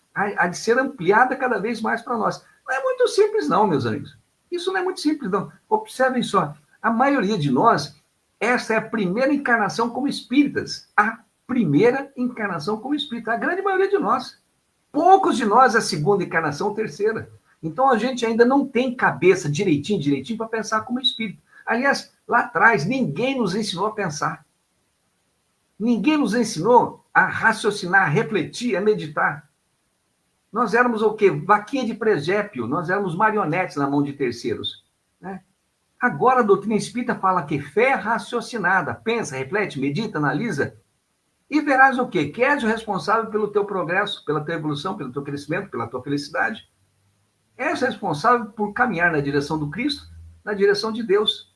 de ser ampliada cada vez mais para nós. Não é muito simples, não, meus amigos. Isso não é muito simples, não. Observem só, a maioria de nós, essa é a primeira encarnação como espíritas. A primeira encarnação como espírita. A grande maioria de nós. Poucos de nós a segunda encarnação, a terceira. Então, a gente ainda não tem cabeça direitinho, para pensar como espírito. Aliás, lá atrás, ninguém nos ensinou a pensar. Ninguém nos ensinou a raciocinar, a refletir, a meditar. Nós éramos o quê? Vaquinha de presépio, nós éramos marionetes na mão de terceiros. Né? Agora a doutrina espírita fala que fé raciocinada, pensa, reflete, medita, analisa, e verás o quê? Que és o responsável pelo teu progresso, pela tua evolução, pelo teu crescimento, pela tua felicidade. És responsável por caminhar na direção do Cristo, na direção de Deus.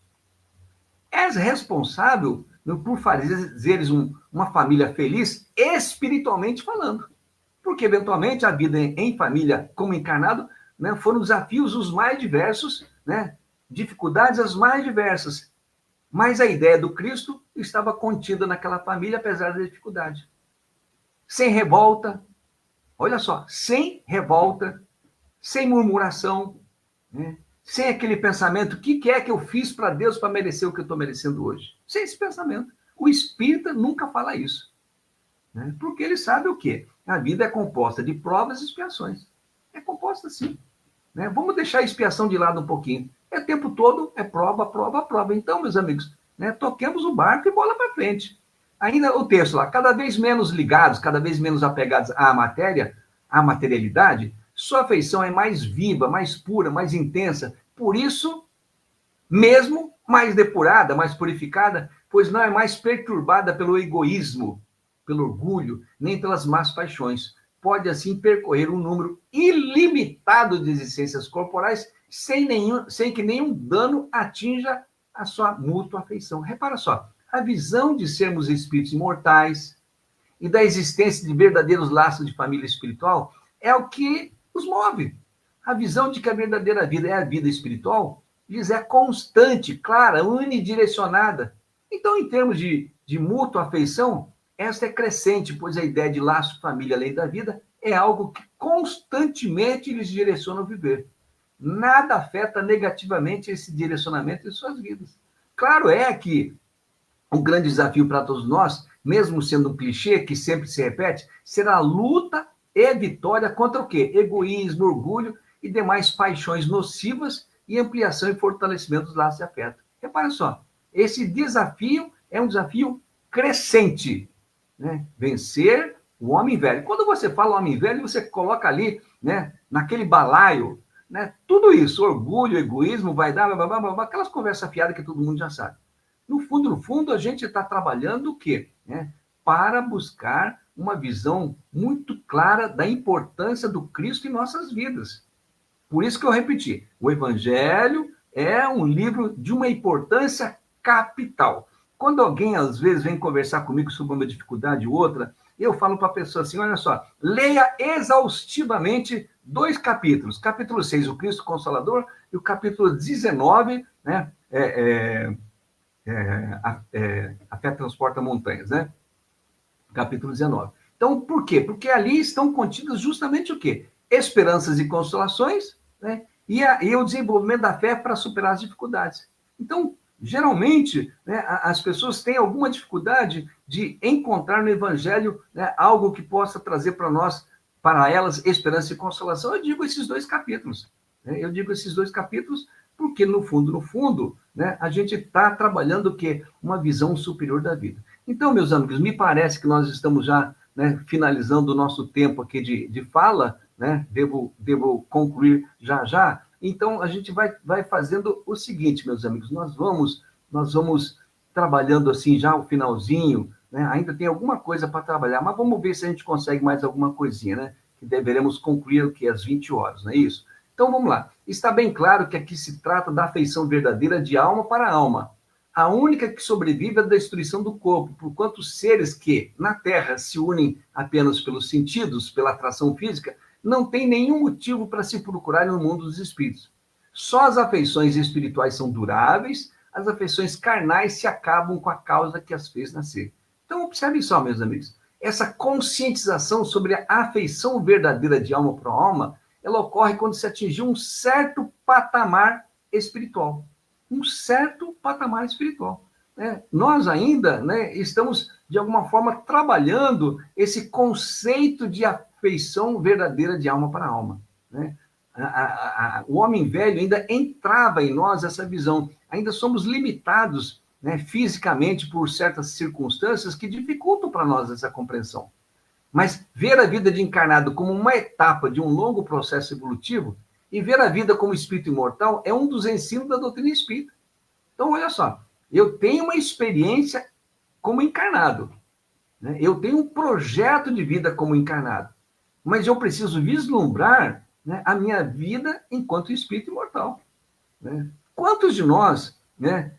És responsável, por fazeres uma família feliz, espiritualmente falando. Porque, eventualmente, a vida em família como encarnado, né, foram desafios os mais diversos, né, dificuldades as mais diversas. Mas a ideia do Cristo estava contida naquela família, apesar da dificuldade. Sem revolta, olha só, sem revolta, sem murmuração, né, sem aquele pensamento, o que é que eu fiz para Deus para merecer o que eu estou merecendo hoje? Sem esse pensamento. O espírita nunca fala isso. Né? Porque ele sabe o quê? A vida é composta de provas e expiações. É composta assim. Né? Vamos deixar a expiação de lado um pouquinho. É o tempo todo, é prova, prova, prova. Então, meus amigos, né, toquemos o barco e bola para frente. Ainda o texto lá, cada vez menos ligados, cada vez menos apegados à matéria, à materialidade, sua afeição é mais viva, mais pura, mais intensa. Por isso, mesmo mais depurada, mais purificada, pois não é mais perturbada pelo egoísmo, pelo orgulho, nem pelas más paixões. Pode, assim, percorrer um número ilimitado de existências corporais sem que nenhum dano atinja a sua mútua afeição. Repara só, a visão de sermos espíritos imortais e da existência de verdadeiros laços de família espiritual é o que os move. A visão de que a verdadeira vida é a vida espiritual lhes é constante, clara, unidirecionada. Então, em termos de mútua afeição, esta é crescente, pois a ideia de laço família além da vida é algo que constantemente lhes direciona ao viver. Nada afeta negativamente esse direcionamento em suas vidas. Claro é que o grande desafio para todos nós, mesmo sendo um clichê que sempre se repete, será a luta e vitória contra o quê? Egoísmo, orgulho e demais paixões nocivas e ampliação e fortalecimento dos laços de afeto. Repara só, esse desafio é um desafio crescente. Né? Vencer o homem velho. Quando você fala homem velho, você coloca ali, né, naquele balaio, né, tudo isso, orgulho, egoísmo, vaidade, blá, blá, blá, blá, aquelas conversas fiadas que todo mundo já sabe. No fundo, a gente está trabalhando o quê? Né? Para buscar uma visão muito clara da importância do Cristo em nossas vidas. Por isso que eu repeti, o Evangelho é um livro de uma importância capital. Quando alguém, às vezes, vem conversar comigo sobre uma dificuldade ou outra, eu falo para a pessoa assim, olha só, leia exaustivamente 2 capítulos. Capítulo 6, o Cristo Consolador, e o capítulo 19, né, a fé transporta montanhas, né? Capítulo 19. Então, por quê? Porque ali estão contidas justamente o quê? Esperanças e consolações, né? E o desenvolvimento da fé para superar as dificuldades. Então, geralmente, né, as pessoas têm alguma dificuldade de encontrar no Evangelho, né, algo que possa trazer para nós, para elas, esperança e consolação. Eu digo esses 2 capítulos. Né? Eu digo esses 2 capítulos porque, no fundo, né, a gente está trabalhando o quê? Uma visão superior da vida. Então, meus amigos, me parece que nós estamos já, né, finalizando o nosso tempo aqui de fala, né? Devo concluir já. Então, a gente vai fazendo o seguinte, meus amigos, nós vamos trabalhando assim já o finalzinho, né? Ainda tem alguma coisa para trabalhar, mas vamos ver se a gente consegue mais alguma coisinha, né? Que deveremos concluir o que? Às 20 horas, não é isso? Então, vamos lá. Está bem claro que aqui se trata da afeição verdadeira de alma para alma. A única que sobrevive à destruição do corpo, porquanto seres que, na Terra, se unem apenas pelos sentidos, pela atração física, não tem nenhum motivo para se procurar no mundo dos espíritos. Só as afeições espirituais são duráveis, as afeições carnais se acabam com a causa que as fez nascer. Então, observe só, meus amigos, essa conscientização sobre a afeição verdadeira de alma para alma, ela ocorre quando se atingiu um certo patamar espiritual. Um certo patamar espiritual. Né? Nós ainda, né, estamos, de alguma forma, trabalhando esse conceito de afeição verdadeira de alma para alma. Né? O homem velho ainda entrava em nós essa visão. Ainda somos limitados, né, fisicamente por certas circunstâncias que dificultam para nós essa compreensão. Mas ver a vida de encarnado como uma etapa de um longo processo evolutivo e ver a vida como espírito imortal é um dos ensinos da doutrina espírita. Então, olha só, eu tenho uma experiência como encarnado, né? Eu tenho um projeto de vida como encarnado, mas eu preciso vislumbrar, né, a minha vida enquanto espírito imortal. Né? Quantos de nós, né,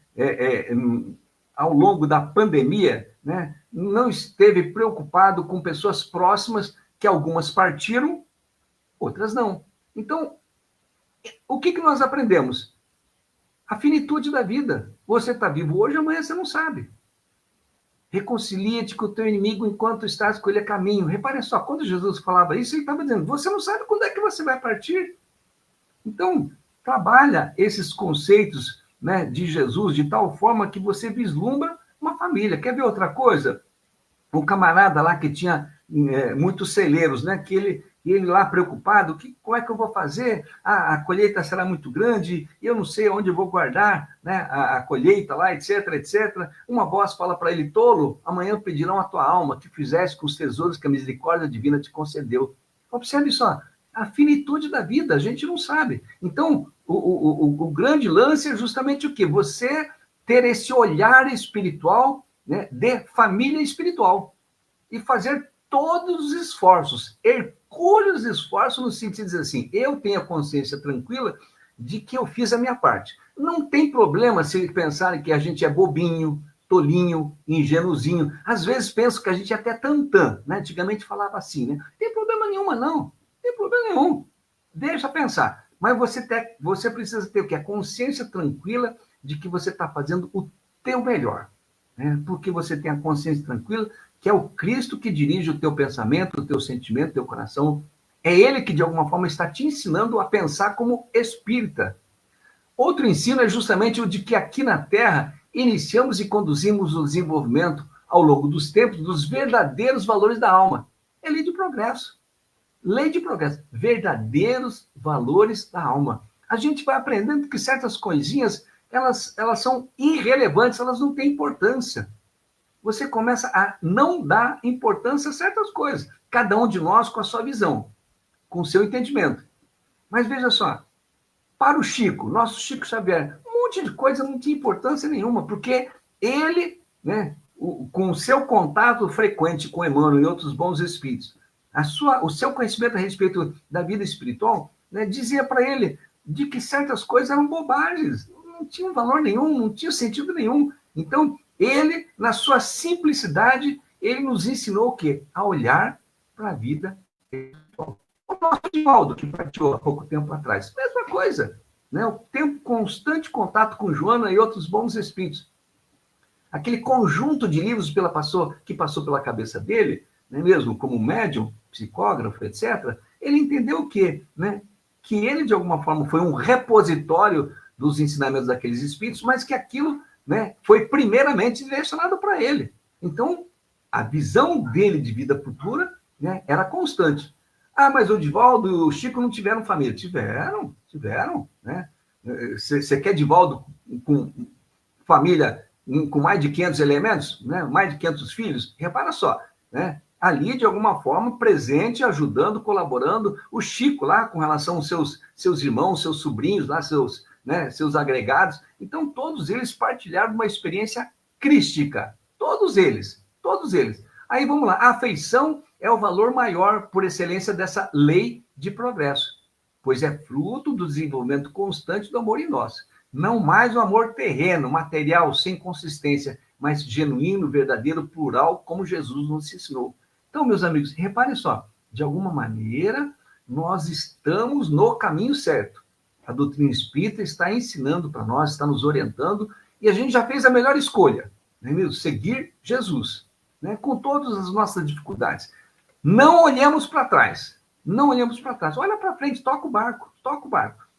ao longo da pandemia, né, não esteve preocupado com pessoas próximas, que algumas partiram, outras não. Então, o que nós aprendemos? A finitude da vida. Você está vivo hoje, amanhã você não sabe. Reconcilia-te com o teu inimigo enquanto estás com ele a caminho. Repare só, quando Jesus falava isso, ele estava dizendo, você não sabe quando é que você vai partir. Então, trabalha esses conceitos, né, de Jesus de tal forma que você vislumbra uma família. Quer ver outra coisa? Um camarada lá que tinha muitos celeiros, né, que ele lá preocupado, como é que eu vou fazer? A colheita será muito grande, eu não sei onde eu vou guardar, né, a colheita lá, etc, etc. Uma voz fala para ele, tolo, amanhã pedirão a tua alma, que fizeste com os tesouros que a misericórdia divina te concedeu. Observe só, a finitude da vida, a gente não sabe. Então, o grande lance é justamente o quê? Você ter esse olhar espiritual, né, de família espiritual, e fazer todos os esforços, hercúleos esforços, no sentido de dizer assim, eu tenho a consciência tranquila de que eu fiz a minha parte. Não tem problema se pensarem que a gente é bobinho, tolinho, ingênuozinho. Às vezes penso que a gente é até tantã, né? Antigamente falava assim, né? Não tem problema nenhuma, não. Não tem problema nenhum. Deixa pensar. Mas você precisa ter o quê? A consciência tranquila de que você está fazendo o teu melhor. Né? Porque você tem a consciência tranquila que é o Cristo que dirige o teu pensamento, o teu sentimento, o teu coração. É Ele que, de alguma forma, está te ensinando a pensar como espírita. Outro ensino é justamente o de que aqui na Terra iniciamos e conduzimos o desenvolvimento, ao longo dos tempos, dos verdadeiros valores da alma. É lei de progresso. Lei de progresso. Verdadeiros valores da alma. A gente vai aprendendo que certas coisinhas, elas são irrelevantes, elas não têm importância. Você começa a não dar importância a certas coisas. Cada um de nós com a sua visão, com o seu entendimento. Mas veja só, para o Chico, nosso Chico Xavier, um monte de coisa não tinha importância nenhuma, porque ele, né, com o seu contato frequente com Emmanuel e outros bons espíritos, o seu conhecimento a respeito da vida espiritual, né, dizia para ele de que certas coisas eram bobagens, não tinham valor nenhum, não tinham sentido nenhum. Então, ele, na sua simplicidade, ele nos ensinou o quê? A olhar para a vida espiritual. O nosso Divaldo, que partiu há pouco tempo atrás, mesma coisa. Né? O constante contato com Joana e outros bons espíritos. Aquele conjunto de livros que passou pela cabeça dele, né, mesmo como médium, psicógrafo, etc., ele entendeu o quê? Né? Que ele, de alguma forma, foi um repositório dos ensinamentos daqueles espíritos, mas que aquilo, né, foi primeiramente direcionado para ele. Então, a visão dele de vida futura, né, era constante. Ah, mas o Divaldo e o Chico não tiveram família. Tiveram. Né? Você quer Divaldo com família com mais de 500 elementos? Né? Mais de 500 filhos? Repara só, né? Ali, de alguma forma, presente, ajudando, colaborando. O Chico lá, com relação aos seus irmãos, seus sobrinhos, lá, seus agregados. Então, todos eles partilharam uma experiência crística. Todos eles. Aí, vamos lá. A afeição é o valor maior, por excelência, dessa lei de progresso, pois é fruto do desenvolvimento constante do amor em nós. Não mais o amor terreno, material, sem consistência, mas genuíno, verdadeiro, plural, como Jesus nos ensinou. Então, meus amigos, reparem só, de alguma maneira, nós estamos no caminho certo. A doutrina espírita está ensinando para nós, está nos orientando, e a gente já fez a melhor escolha, não é mesmo? Seguir Jesus, né? Com todas as nossas dificuldades. Não olhemos para trás, olha para frente, toca o barco,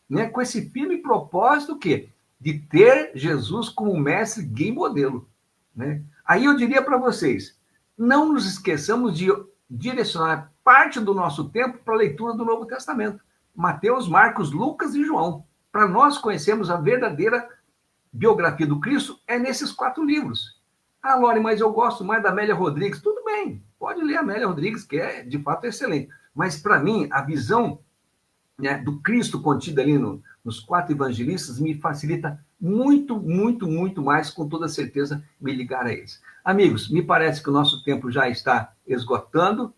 né? Com esse firme propósito, o quê? De ter Jesus como mestre, guia e modelo, né? Aí eu diria para vocês, não nos esqueçamos de direcionar parte do nosso tempo para a leitura do Novo Testamento. Mateus, Marcos, Lucas e João. Para nós conhecermos a verdadeira biografia do Cristo, é nesses 4 livros. Ah, Lore, mas eu gosto mais da Amélia Rodrigues. Tudo bem, pode ler a Amélia Rodrigues, que é, de fato, excelente. Mas, para mim, a visão, né, do Cristo contida ali nos 4 evangelistas me facilita muito, muito, muito mais, com toda certeza, me ligar a eles. Amigos, me parece que o nosso tempo já está esgotando,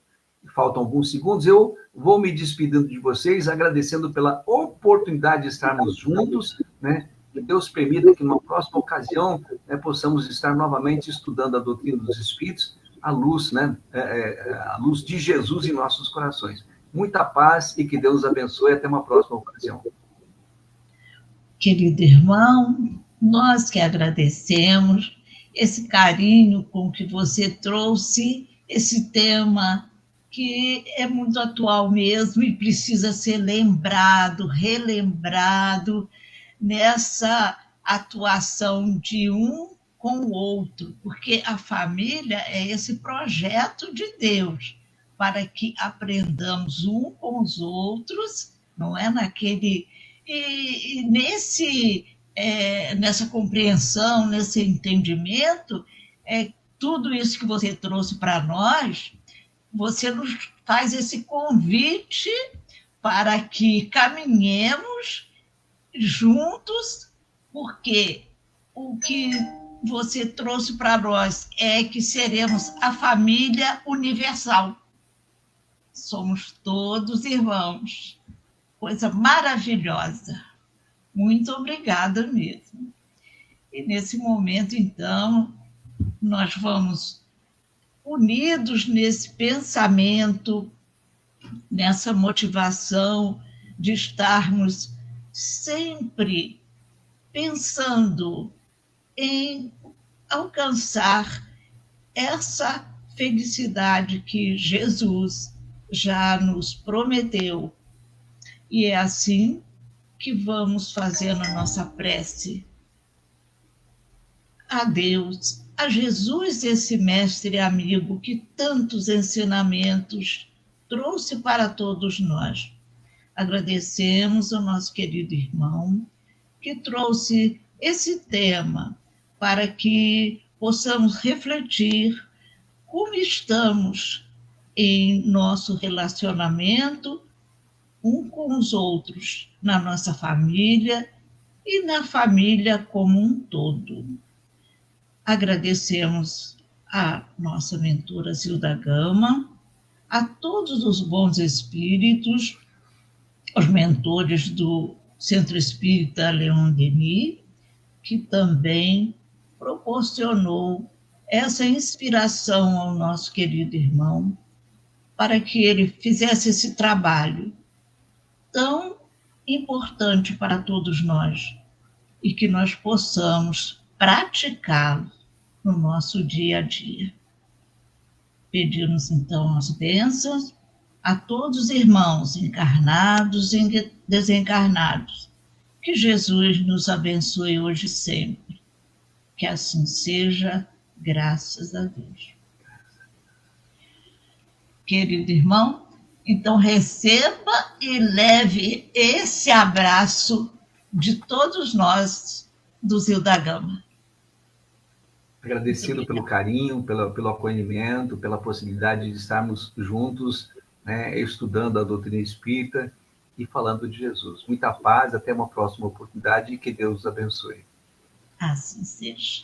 faltam alguns segundos. Eu vou me despedindo de vocês, agradecendo pela oportunidade de estarmos juntos, né, que Deus permita que numa próxima ocasião, né, possamos estar novamente estudando a doutrina dos Espíritos, à luz, né, a luz de Jesus em nossos corações. Muita paz e que Deus abençoe. Até uma próxima ocasião. Querido irmão, nós que agradecemos esse carinho com que você trouxe esse tema que é muito atual mesmo e precisa ser lembrado, relembrado nessa atuação de um com o outro, porque a família é esse projeto de Deus para que aprendamos um com os outros, não é naquele e nessa compreensão, nesse entendimento, tudo isso que você trouxe para nós, você nos faz esse convite para que caminhemos juntos, porque o que você trouxe para nós é que seremos a família universal. Somos todos irmãos. Coisa maravilhosa. Muito obrigada mesmo. E nesse momento, então, nós vamos unidos nesse pensamento, nessa motivação de estarmos sempre pensando em alcançar essa felicidade que Jesus já nos prometeu. E é assim que vamos fazendo a nossa prece a Deus, a Jesus, esse mestre amigo que tantos ensinamentos trouxe para todos nós. Agradecemos ao nosso querido irmão que trouxe esse tema para que possamos refletir como estamos em nosso relacionamento um com os outros, na nossa família e na família como um todo. Agradecemos a nossa mentora Zilda Gama, a todos os bons espíritos, os mentores do Centro Espírita Leon Denis, que também proporcionou essa inspiração ao nosso querido irmão, para que ele fizesse esse trabalho tão importante para todos nós e que nós possamos praticá-lo no nosso dia a dia. Pedimos, então, as bênçãos a todos os irmãos, encarnados e desencarnados. Que Jesus nos abençoe hoje e sempre. Que assim seja, graças a Deus. Querido irmão, então receba e leve esse abraço de todos nós do Zilda Gama. Agradecido pelo carinho, pelo acolhimento, pela possibilidade de estarmos juntos, né, estudando a doutrina espírita e falando de Jesus. Muita paz, até uma próxima oportunidade e que Deus os abençoe. Assim seja.